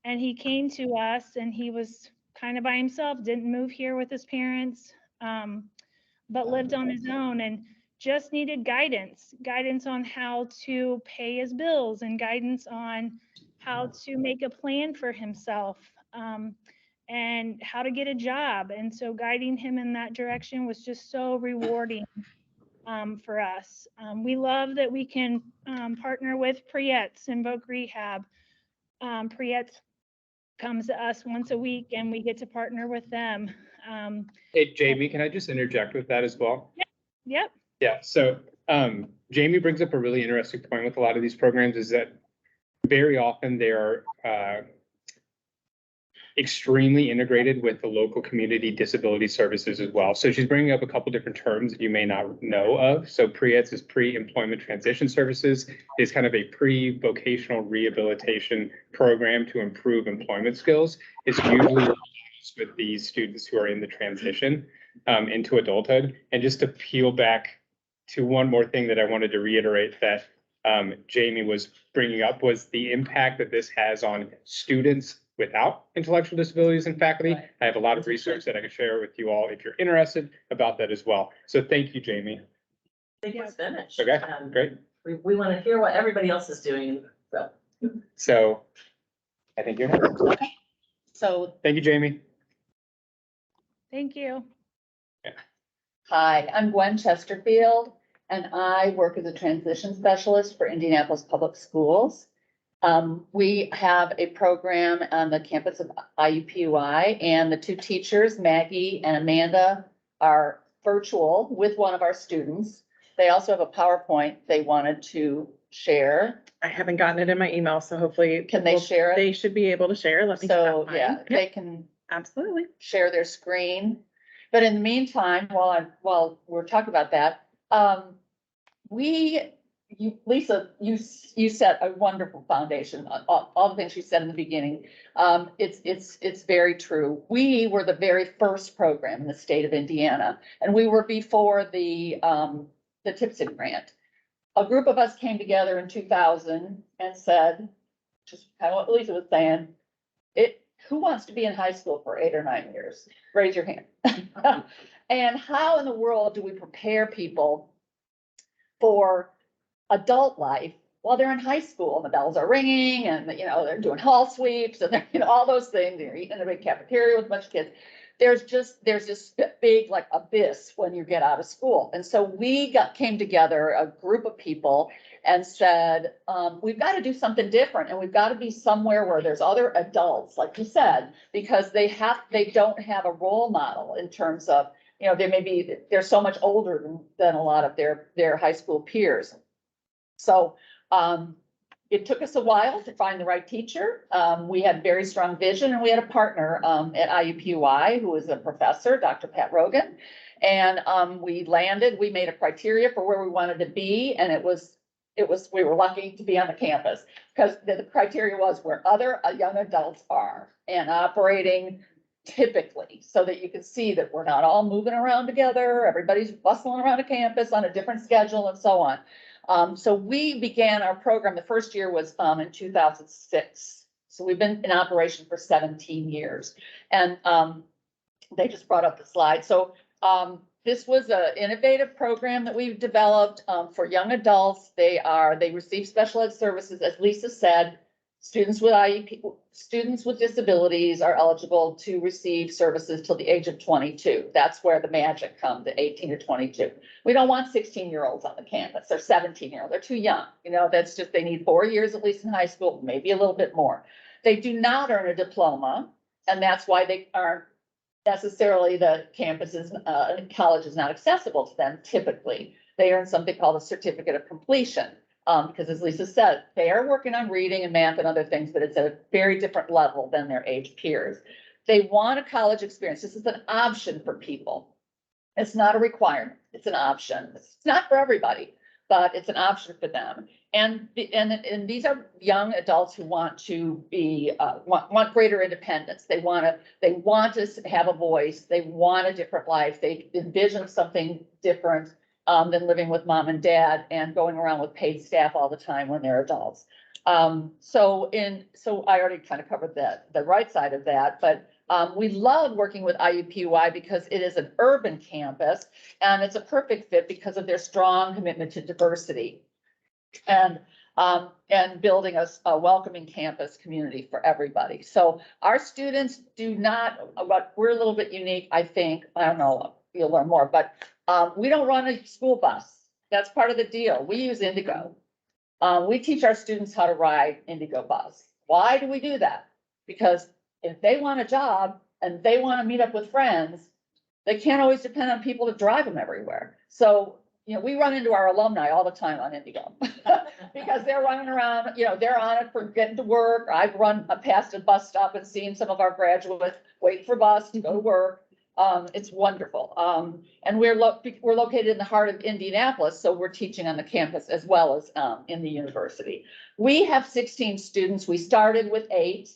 he came to us and he was kind of by himself, didn't move here with his parents, but lived on his own and just needed guidance on how to pay his bills and guidance on how to make a plan for himself, and how to get a job. And so guiding him in that direction was just so rewarding for us. We love that we can partner with Priettes and Voc Rehab. Priettes comes to us once a week and we get to partner with them. Hey, Jamie, can I just interject with that as well? Yep. Yeah, so Jamie brings up a really interesting point with a lot of these programs is that very often they are extremely integrated with the local community disability services as well. So she's bringing up a couple different terms that you may not know of. So PREETS is pre-employment transition services, is kind of a pre-vocational rehabilitation program to improve employment skills. It's usually with these students who are in the transition into adulthood. And just to peel back to one more thing that I wanted to reiterate that Jamie was bringing up was the impact that this has on students without intellectual disabilities and faculty. Right. I have a lot of research that I can share with you all if you're interested about that as well. So thank you, Jamie. I think we're finished. Okay, great. We want to hear what everybody else is doing, so. So I think you're next. So, Thank you, Jamie. Thank you. hi, I'm Gwen Chesterfield, and I work as a transition specialist for Indianapolis Public Schools. We have a program on the campus of IUPUI, and the two teachers, Maggie and Amanda, are virtual with one of our students. They also have a PowerPoint they wanted to share. I haven't gotten it in my email, so hopefully. Can they share it? They should be able to share. Let me. So, check yeah, mine. they can Absolutely. share their screen. But in the meantime, while we're talking about that, Lisa, you set a wonderful foundation, all the things you said in the beginning. It's very true. We were the very first program in the state of Indiana, and we were before the TIPSID grant. A group of us came together in 2000 and said, just kind of what Lisa was saying, who wants to be in high school for 8 or 9 years? Raise your hand. And how in the world do we prepare people for adult life while they're in high school and the bells are ringing and, they're doing hall sweeps and they're, all those things. They're eating in a big cafeteria with a bunch of kids. There's this big like abyss when you get out of school. And so we came together, a group of people, and said, we've got to do something different, and we've got to be somewhere where there's other adults, like you said, because they don't have a role model in terms of, they're so much older than a lot of their high school peers. So it took us a while to find the right teacher. We had very strong vision, and we had a partner at IUPUI who was a professor, Dr. Pat Rogan. And we made a criteria for where we wanted to be, and we were lucky to be on the campus because the criteria was where other young adults are and operating typically, so that you can see that we're not all moving around together. Everybody's bustling around a campus on a different schedule and so on. So we began our program, the first year was in 2006. So we've been in operation for 17 years. And they just brought up the slide. So this was an innovative program that we've developed for young adults. They receive special ed services, as Lisa said. Students with IEP, students with disabilities are eligible to receive services till the age of 22. That's where the magic comes, at 18 to 22. We don't want 16-year-olds on the campus. They're 17-year-olds. They're too young. You know, that's just, they need 4 years at least in high school, maybe a little bit more. They do not earn a diploma, and that's why they aren't necessarily the campuses, college is not accessible to them typically. They earn something called a certificate of completion. Because as Lisa said, they are working on reading and math and other things, but it's at a very different level than their age peers. They want a college experience. This is an option for people. It's not a requirement. It's an option. It's not for everybody, but it's an option for them. And these are young adults who want to be, want greater independence. They want to have a voice. They want a different life. They envision something different than living with mom and dad and going around with paid staff all the time when they're adults. So I already kind of covered the right side of that, but we love working with IUPUI because it is an urban campus and it's a perfect fit because of their strong commitment to diversity and building a welcoming campus community for everybody. So our students do not, but we're a little bit unique, I think. I don't know, you'll learn more, but we don't run a school bus. That's part of the deal. We use Indigo. We teach our students how to ride Indigo bus. Why do we do that? Because if they want a job and they want to meet up with friends, they can't always depend on people to drive them everywhere. So, you know, we run into our alumni all the time on Indigo because they're running around, you know, they're on it for getting to work. I've run past a bus stop and seen some of our graduates wait for bus to go to work. It's wonderful. And we're located in the heart of Indianapolis, so we're teaching on the campus as well as in the university. We have 16 students. We started with 8.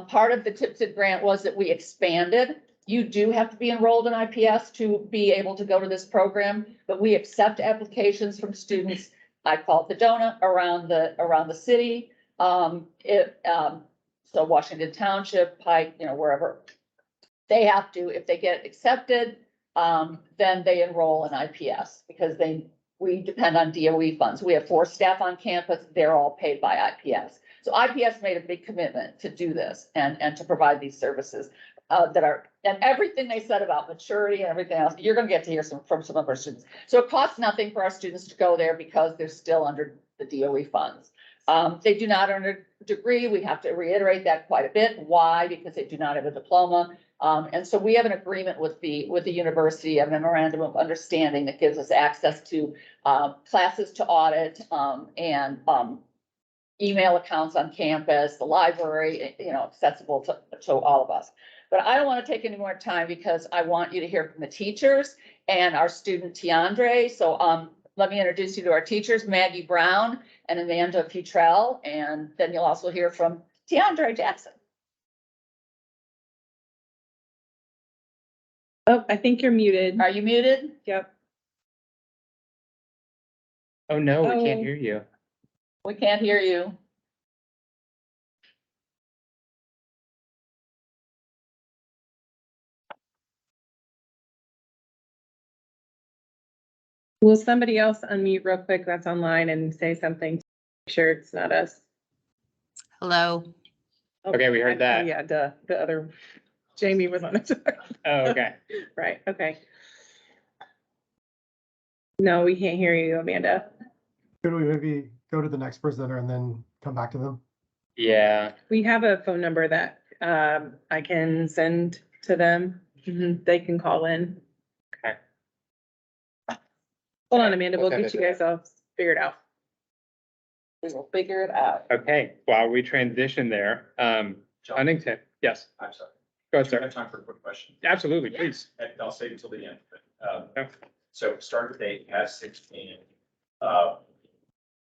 Part of the TIPSID grant was that we expanded. You do have to be enrolled in IPS to be able to go to this program, but we accept applications from students. I call it the donut around the city. So Washington Township, Pike, you know, wherever. They have to, if they get accepted, then they enroll in IPS because we depend on DOE funds. We have 4 staff on campus. They're all paid by IPS. So IPS made a big commitment to do this and to provide these services and everything they said about maturity and everything else, you're going to get to hear from some of our students. So it costs nothing for our students to go there because they're still under the DOE funds. They do not earn a degree. We have to reiterate that quite a bit. Why? Because they do not have a diploma. And so we have an agreement with the university, a memorandum of understanding that gives us access to classes to audit and email accounts on campus, the library, you know, accessible to all of us. But I don't want to take any more time because I want you to hear from the teachers and our student Tiandre. So let me introduce you to our teachers, Maggie Brown and Amanda Futrell, and then you'll also hear from Tiandre Jackson. Oh, I think you're muted. Are you muted? Yep. Oh, no, we can't Oh. hear you. We can't hear you. Will somebody else unmute real quick that's online and say something? Sure, it's not us. Hello. Oh, Okay, we heard that. Yeah, the other, Jamie was on it. Oh, okay. Right, okay. No, we can't hear you, Amanda. Could we maybe go to the next presenter and then come back to them? Yeah. We have a phone number that I can send to them. They can call in. Okay. Hold on, Amanda, we'll What time get is you it? guys all figured out. We will figure it out. Okay, while we transition there, John, Huntington, yes, I'm sorry. go ahead, Do you sir. have time for a quick question? Absolutely, please. And I'll save it till the end. Okay. So start date has 16.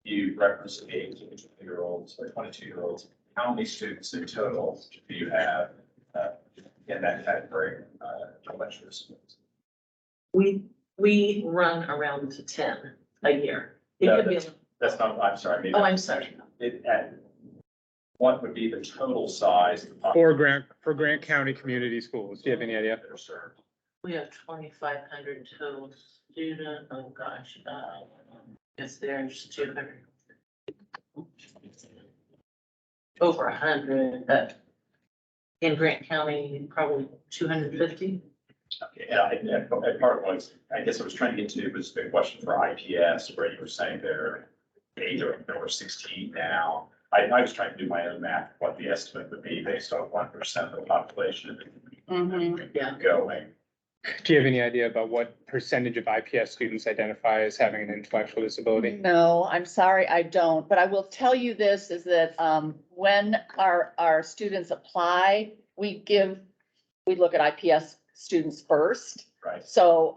You referenced 18-year-olds or 22-year-olds. How many students in total do you have in that category? Lectures. We run around to 10 a year. It No, could be, that's- That's not, I'm sorry. maybe Oh, I I'm was- sorry. What would be the total size? of the For Grant County Community Schools, do you have any idea? that are served? We have 2,500 total student, oh gosh, is there's 200. Over 100, in Grant County, probably 250. Yeah, and part was, I guess I was trying to get to was the question for IPS, where you were saying they're 8 or 16 now. I was trying to do my own math, what the estimate would be based on 1% of the population Yeah. going. Do you have any idea about what percentage of IPS students identify as having an intellectual disability? No, I'm sorry, I don't, but I will tell you this, is that, when our students apply, we look at IPS students first. Right. So,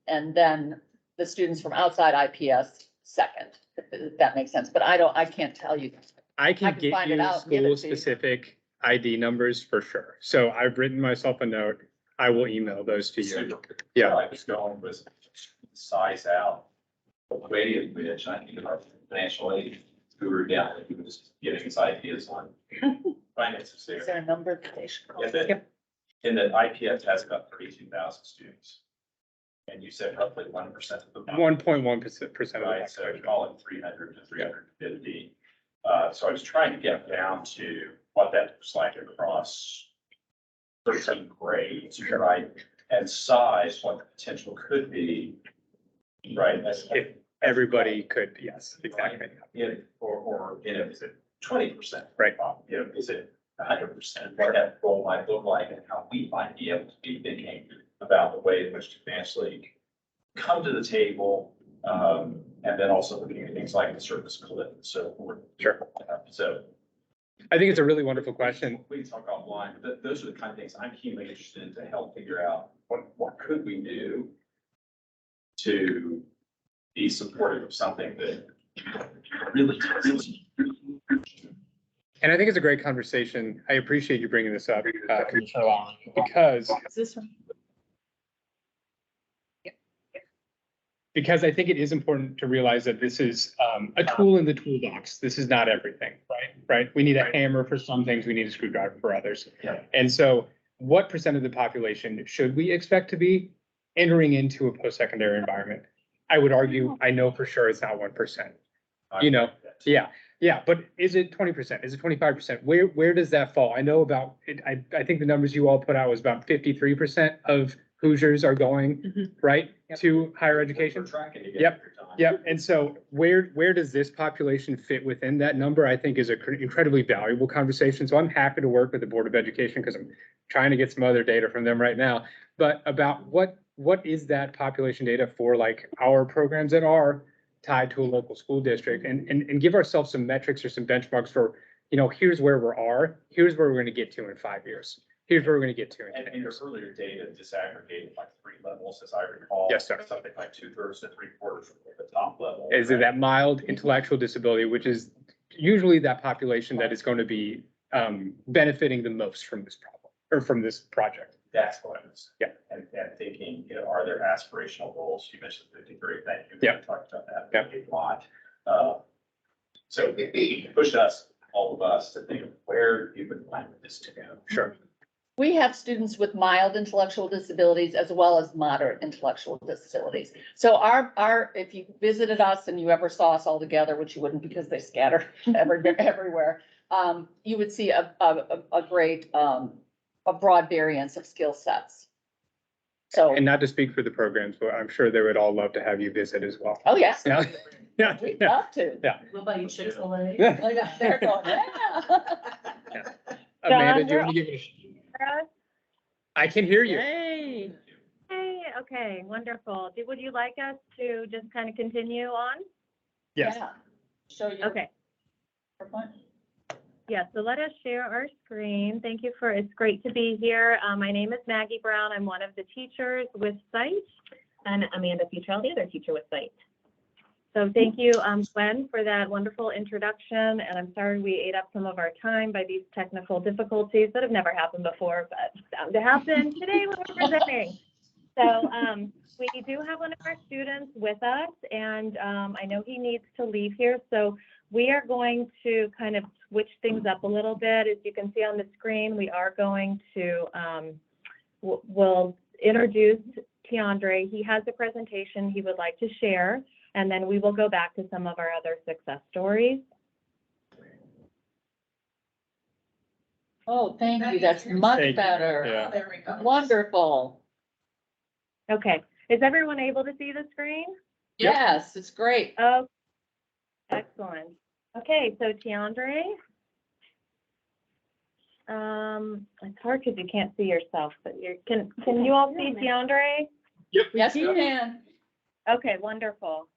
and then the students from outside IPS second, if that makes sense, but I can't tell you. I I can can get find it you out and give it to you. school-specific ID numbers for sure. So I've written myself a note. I will email those to you. Super. Yeah. I was going was size out the way in which I think of our financial aid guru down, who was giving his ideas on finances Is there. there a number that they should call? And that, and that IPS has about 32,000 students. And you said roughly 1% of the. 1.1% of the Right, so we population. call it 300 to 350. So I was trying to get down to what that looks like across 13 grades, right? And size, what the potential could be, right? If everybody could, yes, exactly. Is it 20%? Right. Is it 100%? What that role might look like and how we might be able to be thinking about the way in which to financially come to the table. And then also looking at things like the service cliff and so forth. Sure. So I think it's a really wonderful question. we can talk offline, but those are the kind of things I'm keenly interested in to help figure out what could we do to be supportive of something that really. And I think it's a great conversation. I appreciate you bringing this up, Commissioner Long, because Is this one? I think it is important to realize that this is a tool in the toolbox. This is not everything, right? Right? We need a hammer for some things, we need a screwdriver for others. Yeah. And so what percent of the population should we expect to be entering into a post-secondary environment? I would argue, I know for sure it's not 1%. You know, yeah, but is it 20%? Is it 25%? Where does that fall? I know about, I think the numbers you all put out was about 53% of Hoosiers are going, right, to higher education? Yep. And so where does this population fit within that number? I think is a incredibly valuable conversation. So I'm happy to work with the Board of Education because I'm trying to get some other data from them right now. But about what is that population data for like our programs that are tied to a local school district and give ourselves some metrics or some benchmarks for, here's where we are, here's where we're going to get to in 5 years. Here's where we're going to get to in 10 And your years. earlier data disaggregated like 3 levels, as I recall. Yes, sir. Something like 2/3 to 3/4 of the top level. Is it that mild intellectual disability, which is usually that population that is going to be benefiting the most from this problem or from this project? That's what I was. Yeah. And thinking, are there aspirational goals? You mentioned 53, thank you. Yeah. We talked about that Yeah. a lot. So it pushed us, all of us, to think of where you would like this to go. Sure. We have students with mild intellectual disabilities as well as moderate intellectual disabilities. So if you visited us and you ever saw us all together, which you wouldn't because they scatter everywhere, you would see a great, a broad variance of skill sets. So, And not to speak for the programs, but I'm sure they would all love to have you visit as well. oh, yes, Yeah. Yeah. we'd Yeah. love to. We'll buy you Chick-fil-A. Yeah. They're going, yeah. Amanda, do you want to give it I can hear you. Hey. Hey, okay, wonderful. Would you like us to just kind of continue on? Yes. Yeah. Show you. Okay, yeah, so let us share our screen. Thank you it's great to be here. My name is Maggie Brown. I'm one of the teachers with SITE, and Amanda Futrell, the other teacher with SITE. So thank you, Gwen, for that wonderful introduction, and I'm sorry we ate up some of our time by these technical difficulties that have never happened before, but it's bound to happen today when we're presenting. So we do have one of our students with us, and I know he needs to leave here. So we are going to kind of switch things up a little bit. As you can see on the screen, we are going to, we'll introduce Tiandre. He has a presentation he would like to share, and then we will go back to some of our other success stories. Oh, thank you. That's much Thank you. better. Yeah. There we go. Wonderful. Okay, is everyone able to see the screen? Yep. Yes, it's great. Oh, excellent. Okay, so Tiandre. It's hard because you can't see yourself, but can you all see Tiandre? Yes, you can. Okay, wonderful.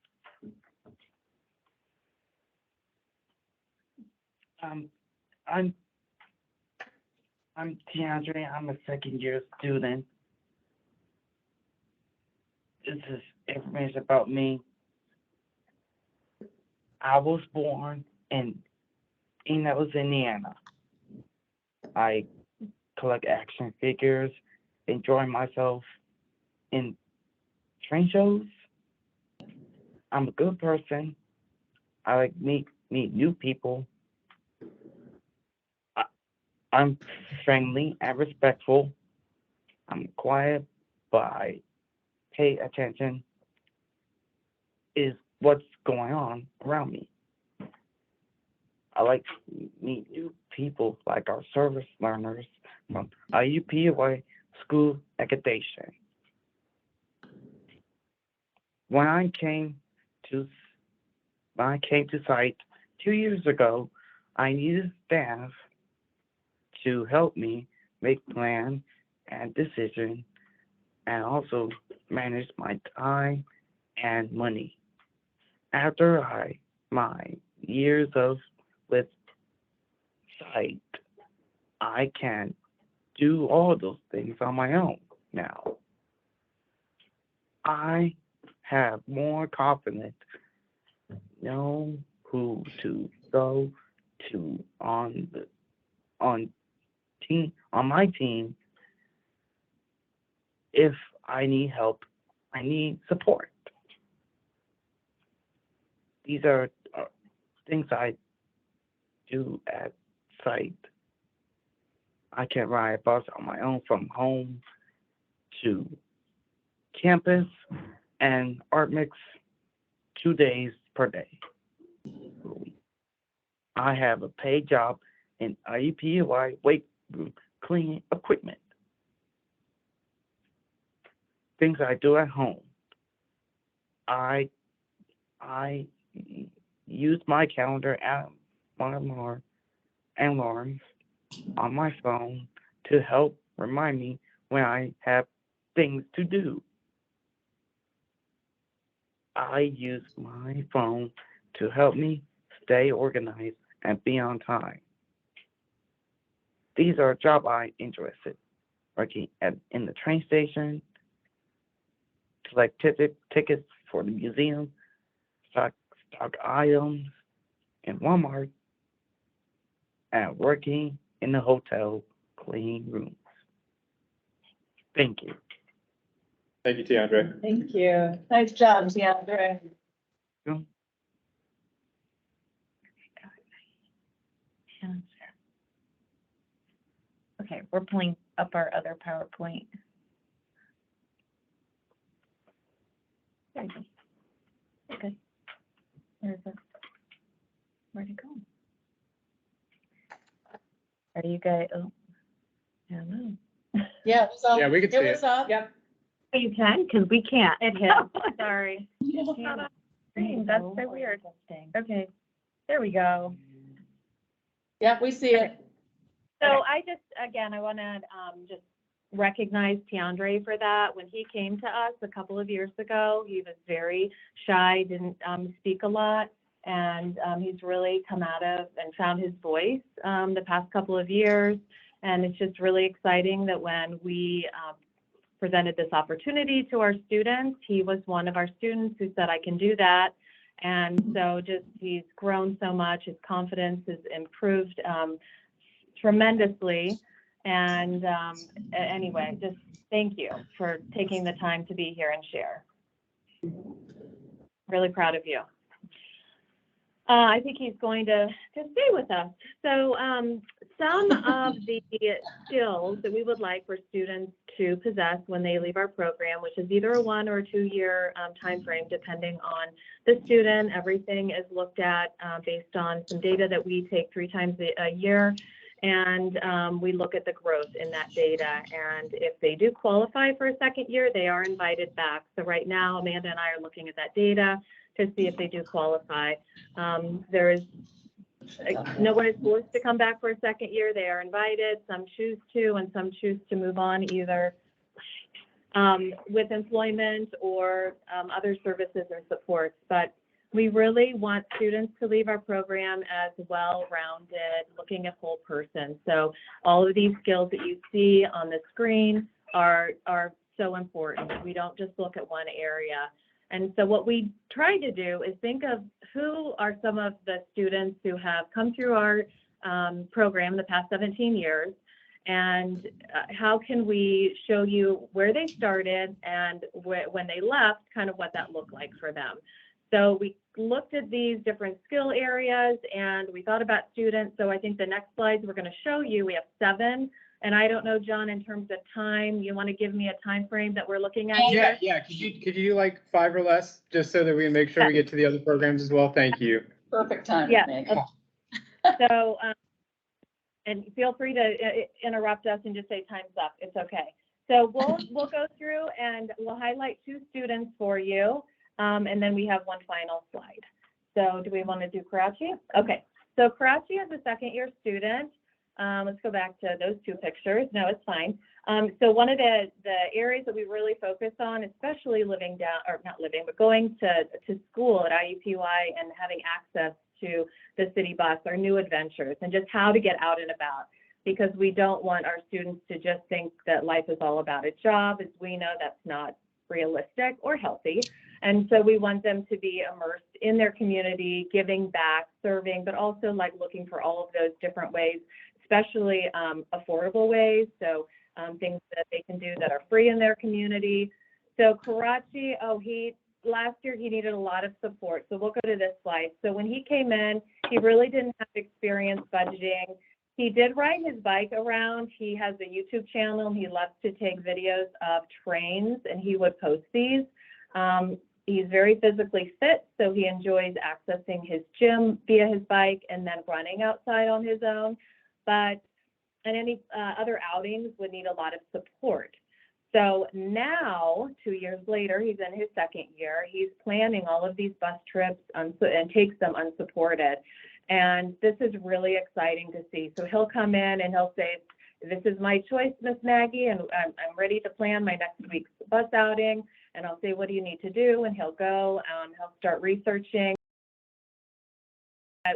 I'm Tiandre. I'm a second year student. This is information about me. I was born in Indianapolis, Indiana. I collect action figures, enjoy myself in train shows. I'm a good person. I like meet new people. I'm friendly and respectful. I'm quiet, but I pay attention is what's going on around me. I like to meet new people like our service learners from IUPUI School Accreditation. When I came to site 2 years ago, I needed staff to help me make plans and decisions and also manage my time and money. After my years with site, I can do all those things on my own now. I have more confidence, know who to go to on my team. If I need help, I need support. These are things I do at site. I can ride a bus on my own from home to campus and art mix 2 days per day. I have a paid job in IUPUI weight room cleaning equipment. Things I do at home. I use my calendar and my alarms on my phone to help remind me when I have things to do. I use my phone to help me stay organized and be on time. These are jobs I interested. Working in the train station, collect tickets for the museum, stock items in Walmart, and working in the hotel cleaning rooms. Thank you. Thank you, Tiandre. Thank you. Nice job, Tiandre. Okay, we're pulling up our other PowerPoint. There you go. Okay. Where's it? Where'd it go? Are you guys, oh, I don't know. Yeah, it was up. Yeah, we could see It was it. up. Yep. You can, because we can't. It hit, sorry. That's so weird. Okay, there we go. Yeah, we see it. So I just, again, I want to just recognize Tiandre for that. When he came to us a couple of years ago, he was very shy, didn't speak a lot. And he's really come out of and found his voice the past couple of years. And it's just really exciting that when we presented this opportunity to our students, he was one of our students who said, I can do that. And so just he's grown so much, his confidence has improved tremendously. And anyway, just thank you for taking the time to be here and share. Really proud of you. I think he's going to stay with us. So some of the skills that we would like for students to possess when they leave our program, which is either a 1 or a 2 year time frame, depending on the student. Everything is looked at based on some data that we take 3 times a year. And we look at the growth in that data. And if they do qualify for a 2nd year, they are invited back. So right now, Amanda and I are looking at that data to see if they do qualify. There is no one is forced to come back for a 2nd year. They are invited. Some choose to, and some choose to move on either with employment or other services or supports. But we really want students to leave our program as well-rounded, looking at whole person. So all of these skills that you see on the screen are so important. We don't just look at one area. And so what we try to do is think of who are some of the students who have come through our program the past 17 years, and how can we show you where they started and when they left, kind of what that looked like for them. So we looked at these different skill areas and we thought about students. So I think the next slides we're going to show you, we have 7. And I don't know, John, in terms of time, you want to give me a time frame that we're looking at here? Yeah. Could you do like 5 or less, just so that we can make sure we get to the other programs as well? Thank you. Perfect time. Yeah. Megan. So, and feel free to interrupt us and just say time's up. It's okay. So we'll go through and we'll highlight 2 students for you. And then we have one final slide. So do we want to do Karachi? Okay. So Karachi is a 2nd year student. Let's go back to those 2 pictures. No, it's fine. So one of the areas that we really focus on, especially going to school at IUPUI and having access to the city bus, are new adventures and just how to get out and about, because we don't want our students to just think that life is all about a job. As we know, that's not realistic or healthy. And so we want them to be immersed in their community, giving back, serving, but also like looking for all of those different ways, especially affordable ways. So things that they can do that are free in their community. So Karachi, last year he needed a lot of support. So we'll go to this slide. So when he came in, he really didn't have experience budgeting. He did ride his bike around. He has a YouTube channel. He loves to take videos of trains and he would post these. He's very physically fit, so he enjoys accessing his gym via his bike and then running outside on his own. But any other outings would need a lot of support. So now, 2 years later, he's in his 2nd year. He's planning all of these bus trips and takes them unsupported. And this is really exciting to see. So he'll come in and he'll say, "This is my choice, Miss Maggie, and I'm ready to plan my next week's bus outing." And I'll say, "What do you need to do?" And he'll go, he'll start researching.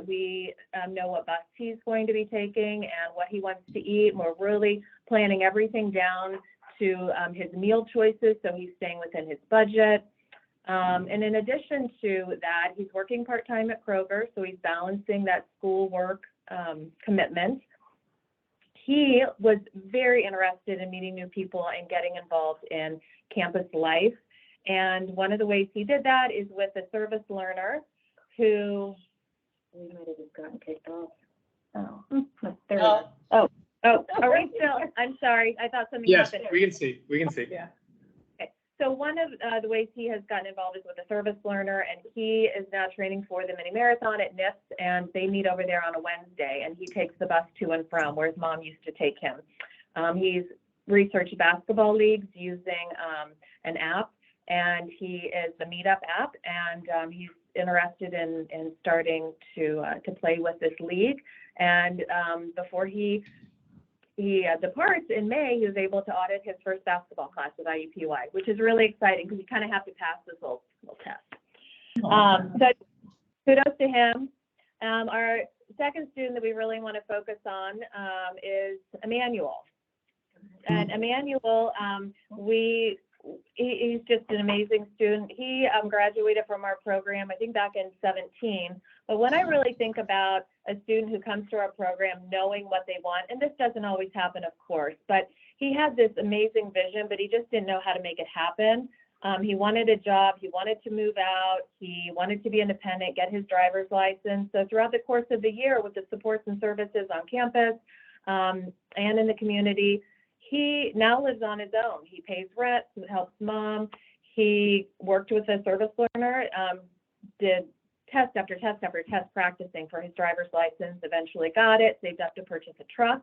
We know what bus he's going to be taking and what he wants to eat. And we're really planning everything down to his meal choices, so he's staying within his budget. And in addition to that, he's working part-time at Kroger, so he's balancing that school work commitment. He was very interested in meeting new people and getting involved in campus life. And one of the ways he did that is with a service learner who, we might have just gotten kicked off. Oh, are we still? I'm sorry. I thought something Yes, happened. we can see. Yeah. Okay. So one of the ways he has gotten involved is with a service learner, and he is now training for the mini marathon at NIPS, and they meet over there on a Wednesday, and he takes the bus to and from where his mom used to take him. He's researched basketball leagues using an app, and he is the Meetup app, and he's interested in starting to play with this league. And before he departs in May, he was able to audit his first basketball class with IUPUI, which is really exciting because you kind of have to pass this little test. So kudos to him. Our second student that we really want to focus on is Emmanuel. And Emmanuel, we he's just an amazing student. He graduated from our program, I think back in 17. But when I really think about a student who comes to our program knowing what they want, and this doesn't always happen, of course, but he had this amazing vision, but he just didn't know how to make it happen. He wanted a job, he wanted to move out, he wanted to be independent, get his driver's license. So throughout the course of the year with the supports and services on campus and in the community, he now lives on his own. He pays rent, helps mom. He worked with a service learner, did test after test after test practicing for his driver's license, eventually got it, saved up to purchase a truck.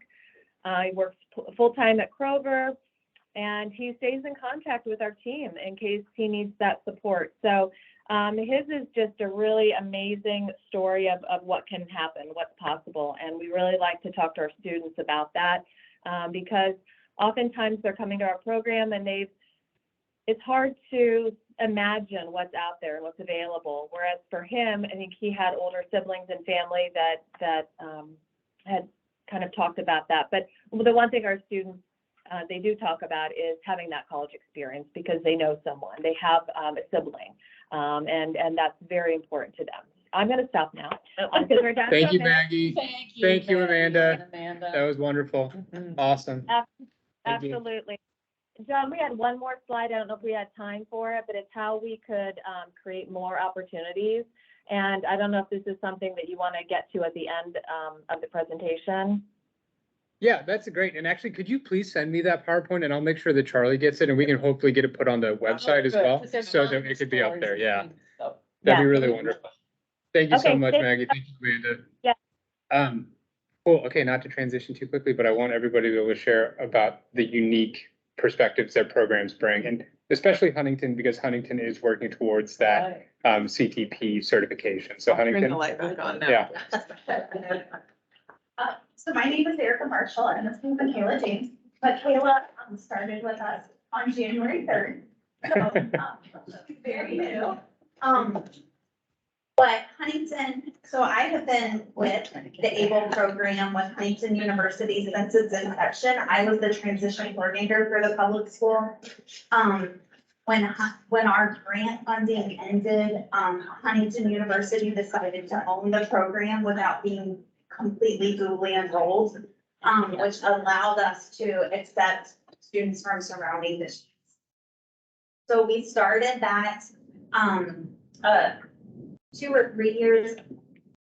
He works full-time at Kroger, and he stays in contact with our team in case he needs that support. So his is just a really amazing story of what can happen, what's possible. And we really like to talk to our students about that because oftentimes they're coming to our program and it's hard to imagine what's out there and what's available. Whereas for him, I think he had older siblings and family that had kind of talked about that. But the one thing our students, they do talk about is having that college experience because they know someone, they have a sibling, and that's very important to them. I'm going to stop now. Because we're down to Thank a you, minute. Maggie. Thank you, Amanda. Amanda. That was wonderful. Awesome. Thank you. Absolutely. John, we had one more slide. I don't know if we had time for it, but it's how we could create more opportunities. And I don't know if this is something that you want to get to at the end of the presentation. Yeah, that's great. And actually, could you please send me that PowerPoint and I'll make sure that Charlie gets it and we can hopefully get it put on the website as well. So that it could be up there. Yeah. That'd be really wonderful. Thank you so Okay, much, thank- Maggie. Thank you, Amanda. Yeah. Cool. Okay, not to transition too quickly, but I want everybody to be able to share about the unique perspectives that programs bring, and especially Huntington, because Huntington is working towards that CTP certification. So Bring the Huntington, light back on now. yeah. So my name is Erica Marshall and this is Michaela James. Michaela started with us on January 3rd. So very new. But Huntington, so I have been with the ABLE program with Huntington University since its inception. I was the transition coordinator for the public school. When our grant funding ended, Huntington University decided to own the program without being completely duly enrolled, which allowed us to accept students from surrounding districts. So we started that, 2 or 3 years.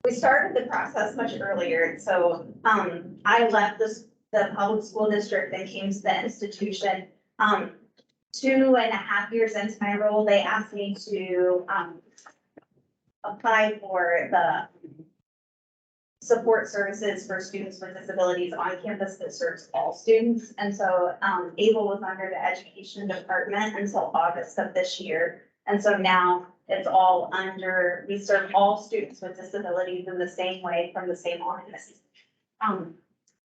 We started the process much earlier. So, I left the public school district and came to the institution. 2.5 years into my role, they asked me to, apply for the support services for students with disabilities on campus that serves all students. And so, ABLE was under the education department until August of this year. And so now it's all under, we serve all students with disabilities in the same way from the same office. And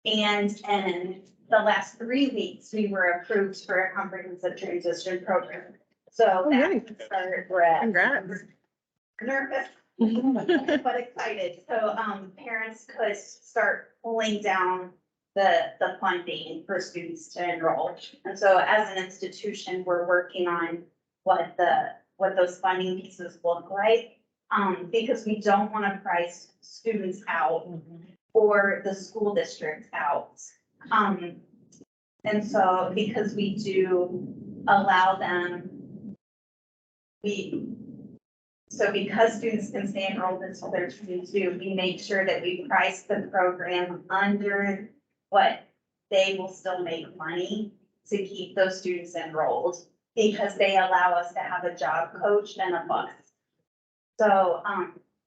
in the last 3 weeks, we were approved for a comprehensive transition program. So that started, Congrats. nervous, but excited. So, parents could start pulling down the funding for students to enroll. And so as an institution, we're working on what those funding pieces look like. Because we don't want to price students out or the school district out. And so because we do allow them, because students can stay enrolled until they're 22, we make sure that we price the program under what they will still make money to keep those students enrolled, because they allow us to have a job coach and a bus. So,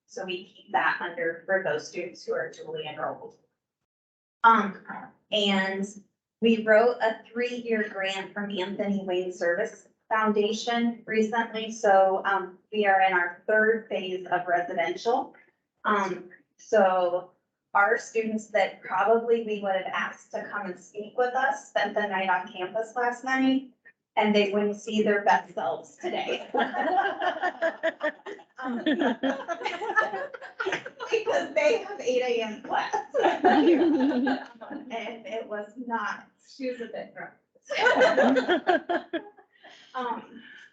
so we keep that under for those students who are dually enrolled. And we wrote a 3-year grant from Anthony Wayne Service Foundation recently. So, we are in our 3rd phase of residential. So our students that probably we would have asked to come and speak with us spent the night on campus last night, and they wouldn't see their best selves today. Because they have 8 a.m. class. And it was not, she was a bit drunk.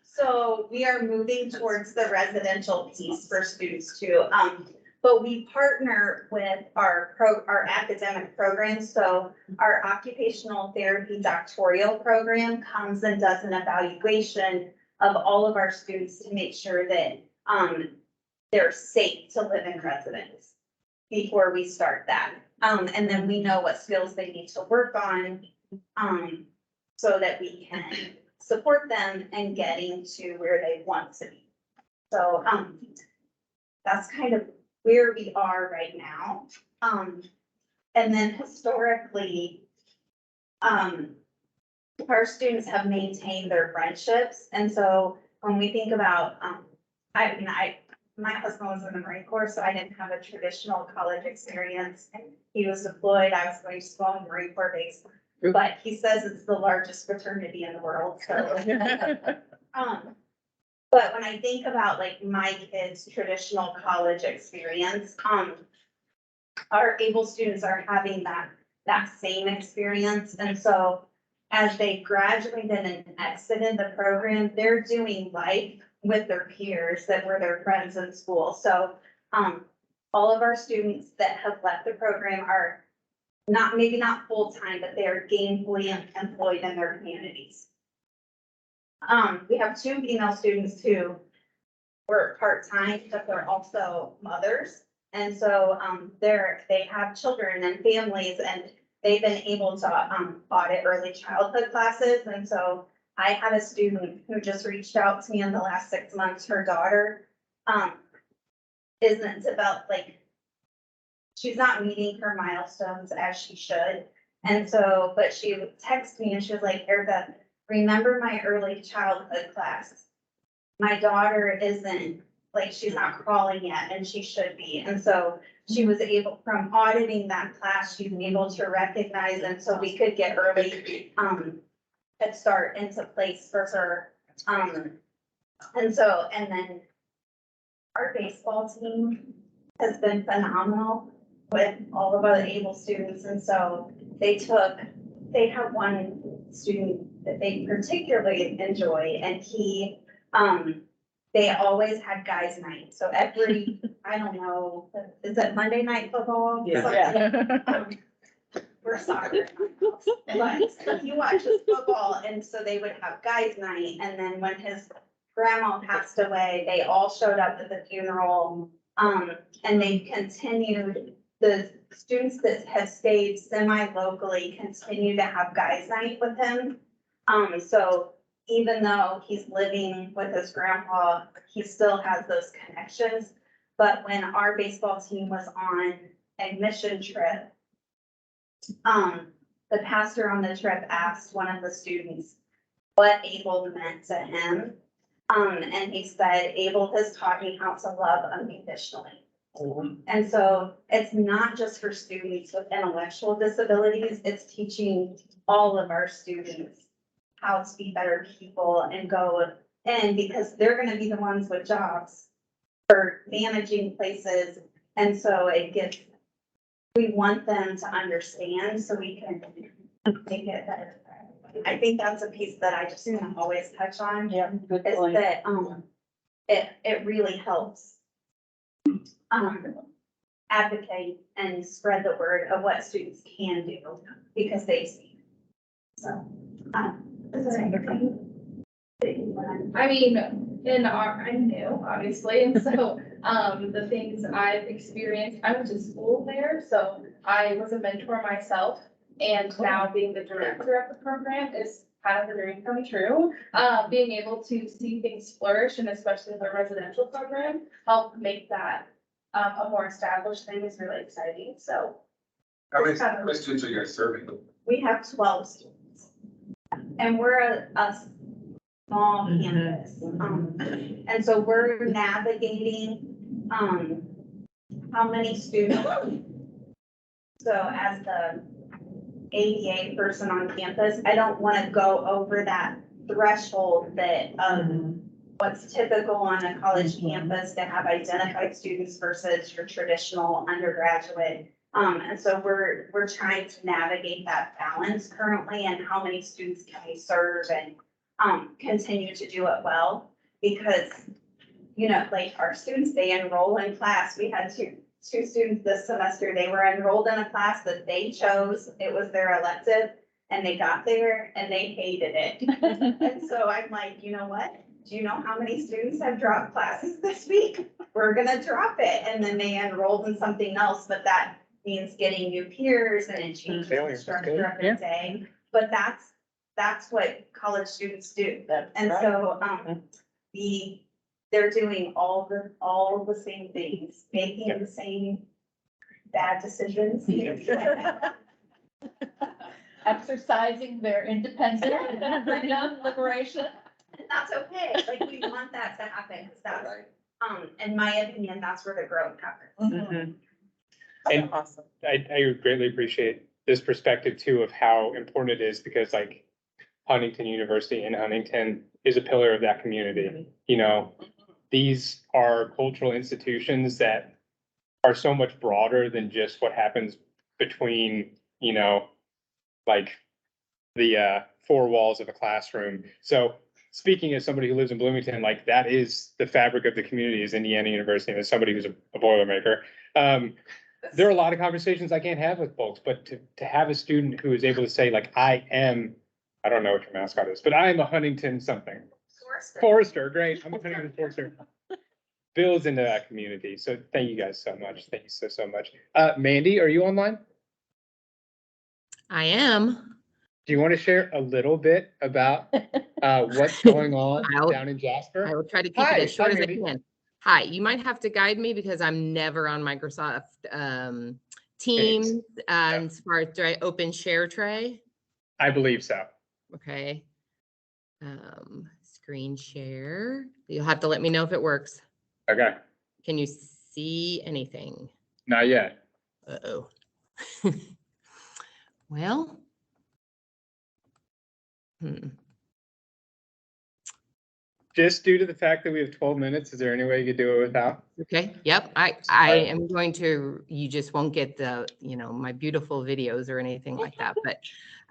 So we are moving towards the residential piece for students too. But we partner with our academic programs. So our occupational therapy doctoral program comes and does an evaluation of all of our students to make sure that, they're safe to live in residence before we start that. And then we know what skills they need to work on, so that we can support them in getting to where they want to be. So, that's kind of where we are right now. And then historically, our students have maintained their friendships. And so when we think about, my husband was in the Marine Corps, so I didn't have a traditional college experience. He was deployed, I was going to school on the Marine Corps base, but he says it's the largest fraternity in the world, so. But when I think about like my kids' traditional college experience, our able students are having that same experience. And so as they graduated and exited the program, they're doing life with their peers that were their friends in school. So, all of our students that have left the program are maybe not full-time, but they are gainfully employed in their communities. We have 2 female students who work part-time, but they're also mothers. And so, they have children and families, and they've been able to, audit early childhood classes. And so I had a student who just reached out to me in the last 6 months. Her daughter, isn't developed, like, she's not meeting her milestones as she should. And so, but she texted me and she was like, Erica, remember my early childhood class? My daughter isn't, like, she's not crawling yet, and she should be. And so she was able, from auditing that class, she was able to recognize, and so we could get early, head start into place for her. And so, and then our baseball team has been phenomenal with all of our able students. And so they have one student that they particularly enjoy, and they always had guys' night. So every, I don't know, is it Monday night football? Yeah. We're soccer. But he watches football, and so they would have guys' night. And then when his grandma passed away, they all showed up at the funeral. And they continued, the students that have stayed semi-locally continue to have guys' night with him. So even though he's living with his grandpa, he still has those connections. But when our baseball team was on a mission trip, the pastor on the trip asked one of the students what able meant to him. And he said, Able has taught me how to love unconditionally. And so it's not just for students with intellectual disabilities, it's teaching all of our students how to be better people and go in, because they're gonna be the ones with jobs for managing places. And so we want them to understand so we can make it better. I think that's a piece that I just want to always touch on. Yeah, good Is point. that, it really helps advocate and spread the word of what students can do because they see. So, is there anything that you want? I mean, I'm new, obviously, and so, the things I've experienced, I went to school there, so I was a mentor myself. And now being the director of the program is kind of the dream come true. Being able to see things flourish, and especially the residential program, help make that a more established thing is really exciting, so. How many students are you guys serving? We have 12 students. And we're a small campus. And so we're navigating, how many students. So as the ADA person on campus, I don't want to go over that threshold that, what's typical on a college campus to have identified students versus your traditional undergraduate. And so we're trying to navigate that balance currently and how many students can we serve. And continue to do it well. Because, you know, like our students, they enroll in class. We had two students this semester, they were enrolled in a class that they chose. It was their elective, and they got there and they hated it. And so I'm like, you know what? Do you know how many students have dropped classes this week? We're gonna drop it. And then they enrolled in something else, but that means getting new peers and it changes the structure of the day. But that's what college students do. And so, they're doing all the same things, making the same bad decisions. Exercising their independence and freedom, liberation. And that's okay, like, we want that to happen, because that's, in my opinion, that's where the growth happens. And Awesome. I greatly appreciate this perspective too of how important it is, because like Huntington University in Huntington is a pillar of that community. You know, these are cultural institutions that are so much broader than just what happens between, you know, like the four walls of a classroom. So speaking as somebody who lives in Bloomington, like that is the fabric of the community is Indiana University, and as somebody who's a Boilermaker. There are a lot of conversations I can't have with folks, but to have a student who is able to say like, I don't know what your mascot is, but I am a Huntington something. Forester, great. I'm a Huntington Forester. Builds into that community. So thank you guys so much. Thank you so much. Mandy, are you online? I am. Do you want to share a little bit about what's going on down in Jasper? I will try to keep it as short as I can. Hi, you might have to guide me because I'm never on Microsoft Teams. And as far as, do I open share tray? I believe so. Okay. Screen share. You'll have to let me know if it works. Okay. Can you see anything? Not yet. Uh-oh. Well. Just due to the fact that we have 12 minutes, is there any way you could do it without? Okay, yep, I am going to, you just won't get the, you know, my beautiful videos or anything like that, but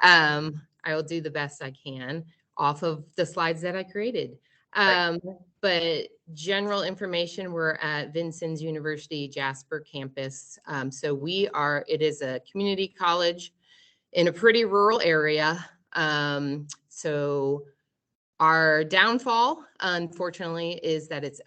I will do the best I can off of the slides that I created. But general information, we're at Vincennes University Jasper campus. So it is a community college in a pretty rural area. So our downfall, unfortunately, is that it's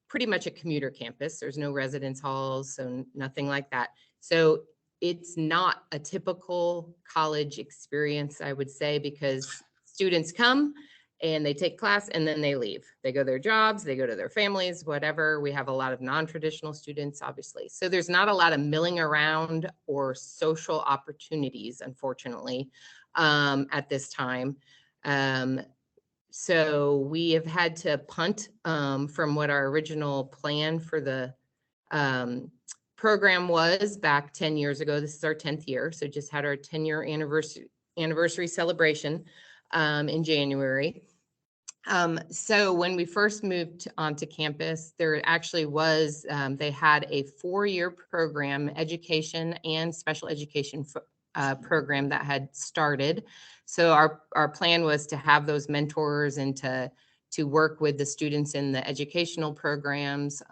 pretty much a commuter campus. There's no residence halls, so nothing like that. So it's not a typical college experience, I would say, because students come and they take class and then they leave. They go to their jobs, they go to their families, whatever. We have a lot of non-traditional students, obviously. So there's not a lot of milling around or social opportunities, unfortunately, at this time. So we have had to punt from what our original plan for the program was back 10 years ago. This is our 10th year. So just had our 10-year anniversary celebration in January. So when we first moved onto campus, there actually was, they had a 4-year program, education and special education program that had started. So our plan was to have those mentors and to work with the students in the educational programs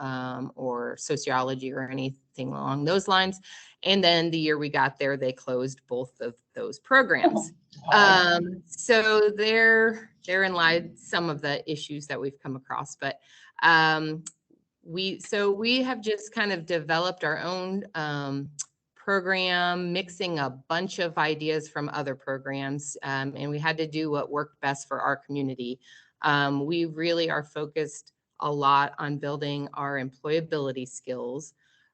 or sociology or anything along those lines. And then the year we got there, they closed both of those programs. So therein lied some of the issues that we've come across. But we have just kind of developed our own program, mixing a bunch of ideas from other programs, and we had to do what worked best for our community. We really are focused a lot on building our employability skills.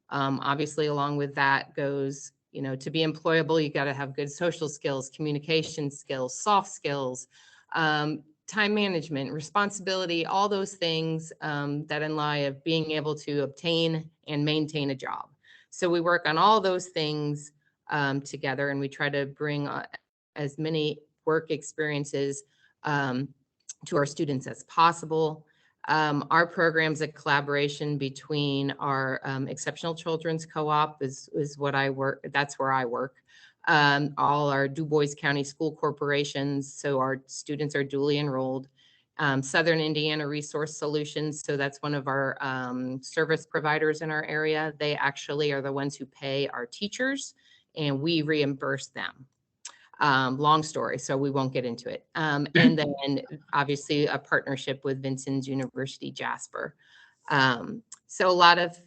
Obviously, along with that goes, you know, to be employable, you got to have good social skills, communication skills, soft skills, time management, responsibility, all those things that in lie of being able to obtain and maintain a job. So we work on all those things together, and we try to bring as many work experiences to our students as possible. Our program's a collaboration between our Exceptional Children's Co-op is what I work, that's where I work, all our Du Bois County school corporations, so our students are duly enrolled. Southern Indiana Resource Solutions, so that's one of our service providers in our area. They actually are the ones who pay our teachers and we reimburse them. Long story, so we won't get into it. And then obviously a partnership with Vincennes University Jasper. So a lot of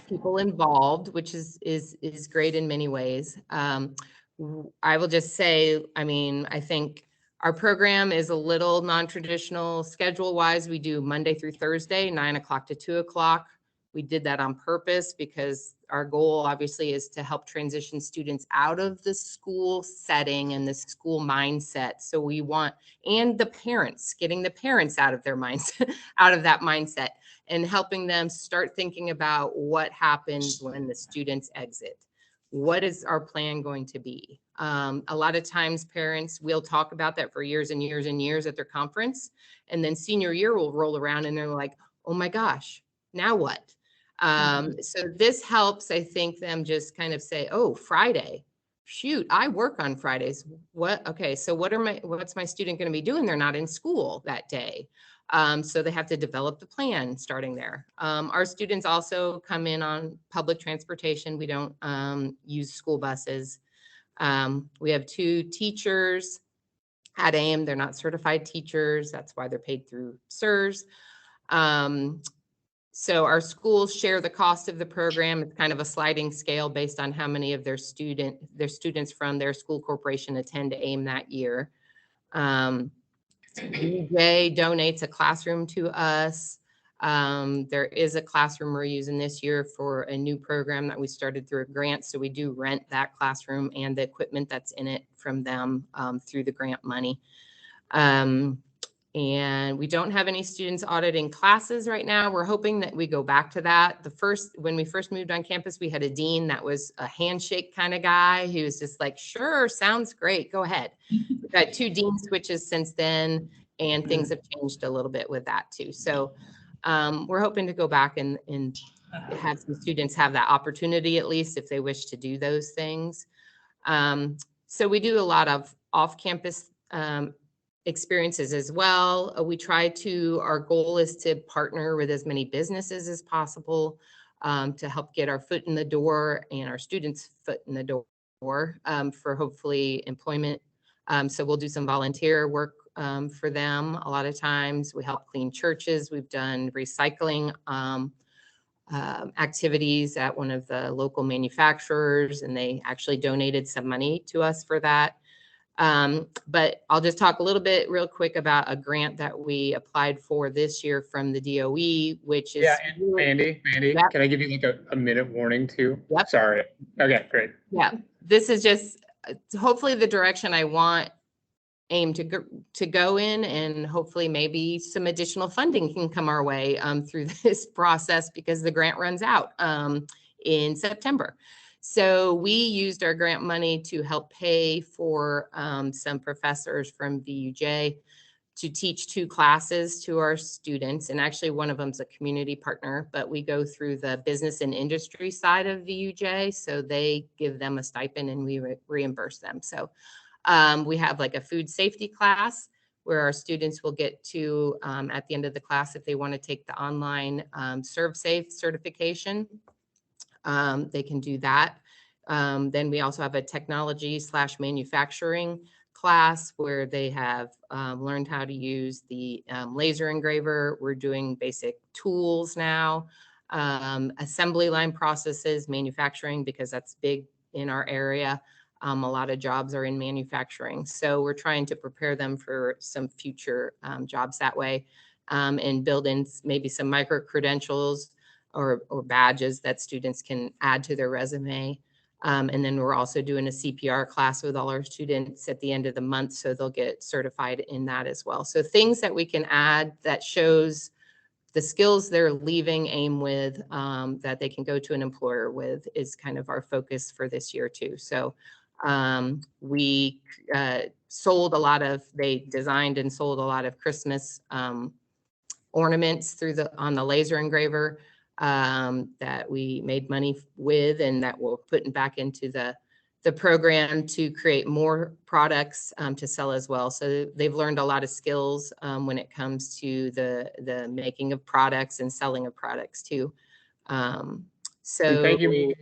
people involved, which is great in many ways. I will just say, I mean, I think our program is a little non-traditional schedule-wise. We do Monday through Thursday, 9 o'clock to 2 o'clock. We did that on purpose because our goal obviously is to help transition students out of the school setting and the school mindset. So we want, and the parents, getting the parents out of their mindset, out of that mindset, and helping them start thinking about what happens when the students exit. What is our plan going to be? A lot of times parents will talk about that for years and years and years at their conference. And then senior year will roll around and they're like, oh my gosh, now what? So this helps, I think, them just kind of say, oh, Friday, shoot, I work on Fridays. What? Okay, so what's my student going to be doing? They're not in school that day. So they have to develop the plan starting there. Our students also come in on public transportation. We don't use school buses. We have 2 teachers at AIM. They're not certified teachers. That's why they're paid through SERS. So our schools share the cost of the program. It's kind of a sliding scale based on how many of their students from their school corporation attend AIM that year. UJ donates a classroom to us. There is a classroom we're using this year for a new program that we started through a grant. So we do rent that classroom and the equipment that's in it from them through the grant money. And we don't have any students auditing classes right now. We're hoping that we go back to that. When we first moved on campus, we had a dean that was a handshake kind of guy. He was just like, sure, sounds great, go ahead. We've got 2 dean switches since then, and things have changed a little bit with that too. So we're hoping to go back and have some students have that opportunity, at least if they wish to do those things. So we do a lot of off-campus experiences as well. Our goal is to partner with as many businesses as possible to help get our foot in the door and our students' foot in the door for hopefully employment. So we'll do some volunteer work for them. A lot of times we help clean churches. We've done recycling activities at one of the local manufacturers, and they actually donated some money to us for that. But I'll just talk a little bit real quick about a grant that we applied for this year from the DOE, which is— Yeah, and Mandy, Yep. can I give you like a minute warning too? Yep. Sorry. Okay, great. Yeah, this is just hopefully the direction I want AIM to go in, and hopefully maybe some additional funding can come our way through this process because the grant runs out in September. So we used our grant money to help pay for some professors from VUJ to teach 2 classes to our students. And actually one of them's a community partner, but we go through the business and industry side of VUJ. So they give them a stipend and we reimburse them. So we have like a food safety class where our students will get to, at the end of the class, if they want to take the online ServSafe certification, they can do that. Then we also have a technology/manufacturing class where they have learned how to use the laser engraver. We're doing basic tools now, assembly line processes, manufacturing, because that's big in our area. A lot of jobs are in manufacturing. So we're trying to prepare them for some future jobs that way, and build in maybe some micro credentials or badges that students can add to their resume. And then we're also doing a CPR class with all our students at the end of the month, so they'll get certified in that as well. So things that we can add that shows the skills they're leaving AIM with, that they can go to an employer with, is kind of our focus for this year too. So we they designed and sold a lot of Christmas ornaments on the laser engraver. that we made money with and that we're putting back into the program to create more products to sell as well. So they've learned a lot of skills when it comes to the making of products and selling of products too. So And thank you, Megan.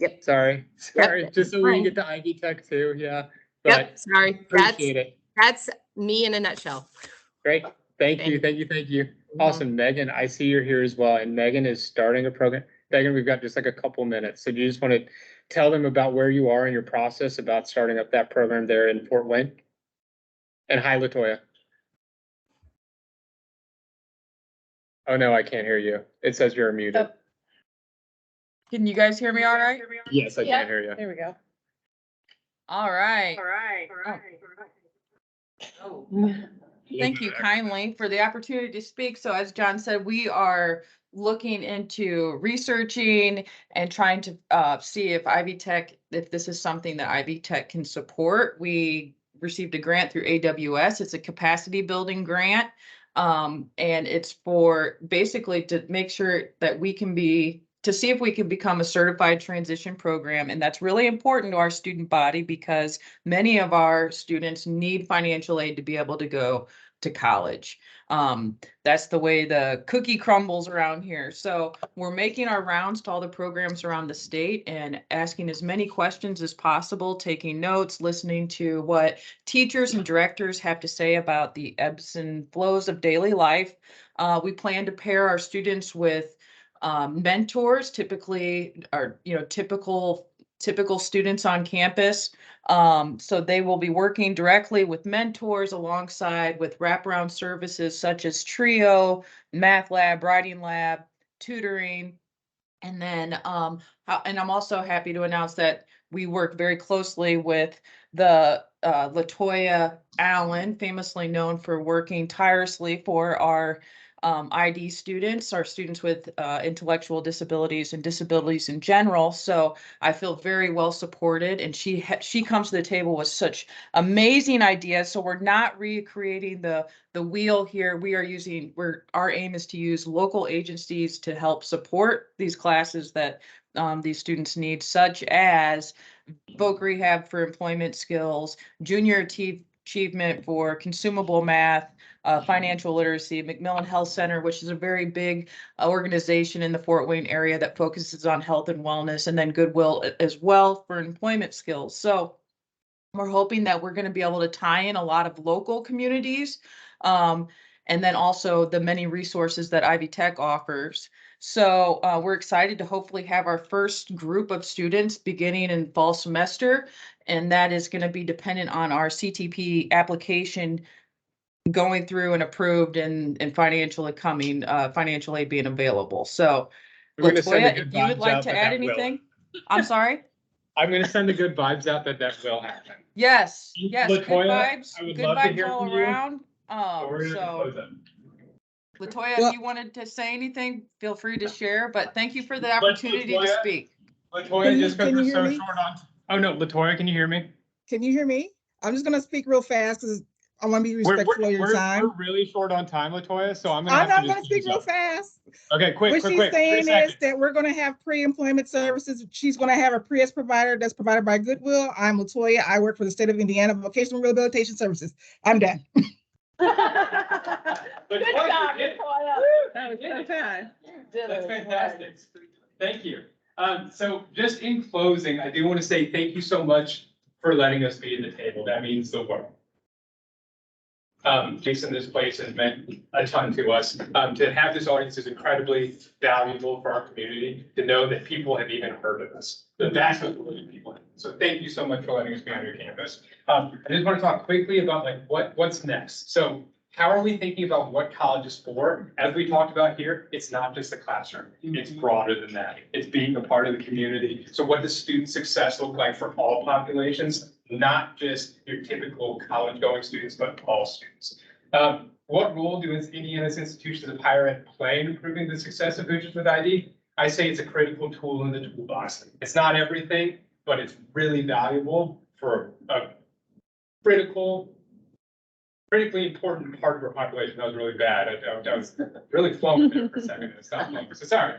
Yep. Sorry, Yep, just so we can fine. get to Ivy Tech too, yeah. Yep, But sorry. appreciate it. That's me in a nutshell. Great, thank you. Awesome, Megan, I see you're here as well, and Megan is starting a program. Megan, we've got just like a couple minutes, so do you just want to tell them about where you are in your process about starting up that program there in Fort Wayne? And hi, Latoya. Oh, no, I can't hear you. It says you're muted. Can you guys hear me all right? Yes, I can hear you. There we go. All right. Thank you kindly for the opportunity to speak. So as John said, we are looking into researching and trying to see if Ivy Tech, if this is something that Ivy Tech can support. We received a grant through AWS. It's a capacity building grant. And it's for basically to make sure that we can to see if we can become a certified transition program. And that's really important to our student body because many of our students need financial aid to be able to go to college. That's the way the cookie crumbles around here. So we're making our rounds to all the programs around the state and asking as many questions as possible, taking notes, listening to what teachers and directors have to say about the ebbs and flows of daily life. We plan to pair our students with mentors, typically are, typical students on campus. So they will be working directly with mentors alongside with wraparound services such as TRIO, Math Lab, Writing Lab, tutoring. And then, and I'm also happy to announce that we work very closely with the Latoya Allen, famously known for working tirelessly for our ID students, our students with intellectual disabilities and disabilities in general. So I feel very well supported, and she comes to the table with such amazing ideas. So we're not recreating the wheel here. We are using, our aim is to use local agencies to help support these classes that these students need, such as Voc Rehab for employment skills, junior achievement for consumable math, financial literacy, McMillan Health Center, which is a very big organization in the Fort Wayne area that focuses on health and wellness, and then Goodwill as well for employment skills. So we're hoping that we're going to be able to tie in a lot of local communities, and then also the many resources that Ivy Tech offers. So we're excited to hopefully have our first group of students beginning in fall semester, and that is going to be dependent on our CTP application going through and approved and financial aid being available. So Latoya, if you would like to add anything, I'm sorry. I'm going to send the good vibes out that will happen. Yes, Latoya, good vibes, I would good love to vibes hear all from you. around. So Latoya, if you wanted to say anything, feel free to share, but thank you for the opportunity to speak. Latoya, just because we're so short on. Oh no, Latoya, can you hear me? Can you hear me? I'm just gonna speak real fast because I want to be respectful of your time. We're really short on time, Latoya, so I'm gonna speak real fast. Okay, quick. What she's saying is that we're gonna have pre-employment services. She's gonna have a pre-S provider that's provided by Goodwill. I'm Latoya. I work for the state of Indiana Vocational Rehabilitation Services. I'm done. Good job, Latoya. That was so fast. That's fantastic. Thank you. So just in closing, I do want to say thank you so much for letting us be at the table. That means the world. Jason, this place has meant a ton to us. To have this audience is incredibly valuable for our community, to know that people have even heard of us. The vast majority of people. So thank you so much for letting us be on your campus. I just want to talk quickly about what's next. So how are we thinking about what college is for? As we talked about here, it's not just the classroom. It's broader than that. It's being a part of the community. So what does student success look like for all populations? Not just your typical college-going students, but all students. What role do Indiana's institutions of higher ed play in improving the success of Hoosiers with ID? I say it's a critical tool in the toolbox. It's not everything, but it's really valuable for a critically important part of our population. That was really bad. I was really flowing there for a second. So sorry.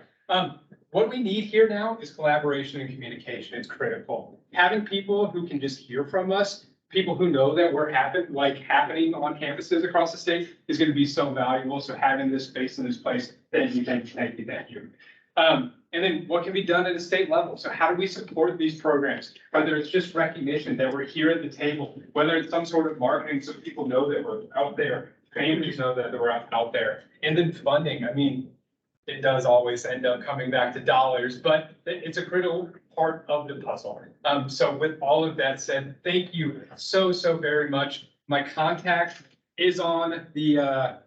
What we need here now is collaboration and communication. It's critical. Having people who can just hear from us, people who know that we're happening on campuses across the state is going to be so valuable. So having this space in this place, thank you, thank you, thank you, thank you. And then what can be done at a state level? So how do we support these programs? Whether it's just recognition that we're here at the table, whether it's some sort of marketing so people know that we're out there, families know that we're out there, and then funding. I mean, it does always end up coming back to dollars, but it's a critical part of the puzzle. So with all of that said, thank you so very much. My contact is on the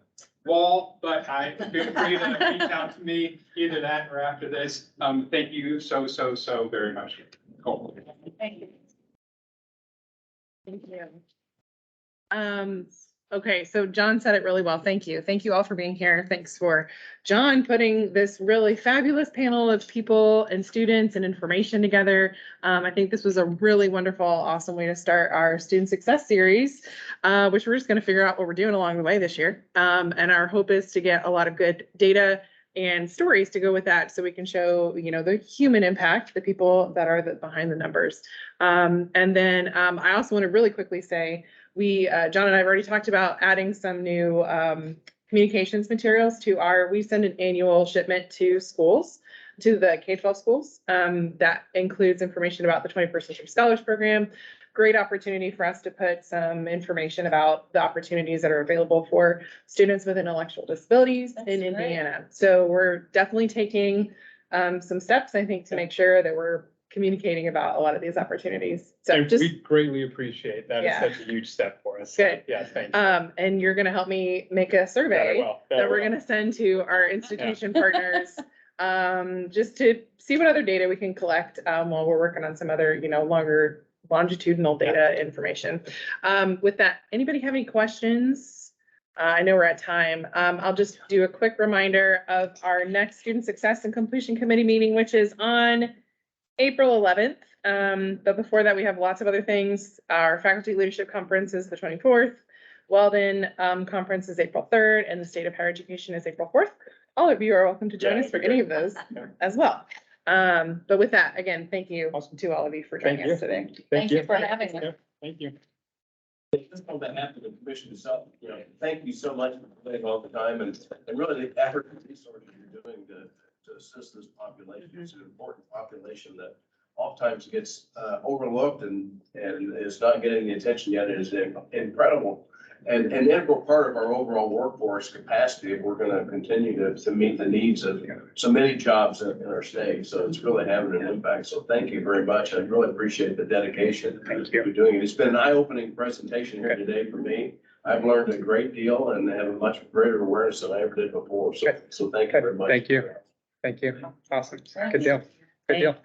wall, but I feel free to reach out to me, either that or after this. Thank you so very much. Cool. Thank you. Thank you. Okay, so John said it really well. Thank you. Thank you all for being here. Thanks for John putting this really fabulous panel of people and students and information together. I think this was a really wonderful, awesome way to start our student success series, which we're just going to figure out what we're doing along the way this year. And our hope is to get a lot of good data and stories to go with that, so we can show, the human impact, the people that are behind the numbers. And then I also want to really quickly say, John and I have already talked about adding some new communications materials to we send an annual shipment to schools, to the K-12 schools. That includes information about the 21st Century Scholars Program. Great opportunity for us to put some information about the opportunities that are available for students with intellectual disabilities in Indiana. So we're definitely taking some steps, I think, to make sure that we're communicating about a lot of these opportunities. So we greatly appreciate that. Yeah. It's such a huge step for us. Good. Yeah, thank you. And you're gonna help me make a survey that we're well. gonna send to our institution partners, just to see what other data we can collect, while we're working on some other, longer longitudinal data information. With that, anybody have any questions? I know we're at time. I'll just do a quick reminder of our next Student Success and Completion Committee meeting, which is on April 11th. But before that, we have lots of other things. Our Faculty Leadership Conference is the 24th. Weldon Conference is April 3rd, and the State of Higher Education is April 4th. All of you are welcome to join us for any of those as well. But with that, again, thank you to all of you for joining us today. Thank you for having us. Thank you. Just on behalf of the commission itself, thank you so much for putting all the time and really the effort and resources you're doing to assist this population. It's an important population that oftentimes gets overlooked and is not getting the attention yet. It is incredible and an integral part of our overall workforce capacity if we're going to continue to meet the needs of so many jobs in our state. So it's really having an impact. So thank you very much. I really appreciate the dedication you're doing it. It's been an eye-opening presentation here today for me. I've learned a great deal and have a much greater awareness than I ever did before. So thank you very much. Thank you. Thank you. Awesome. Good deal. Good deal.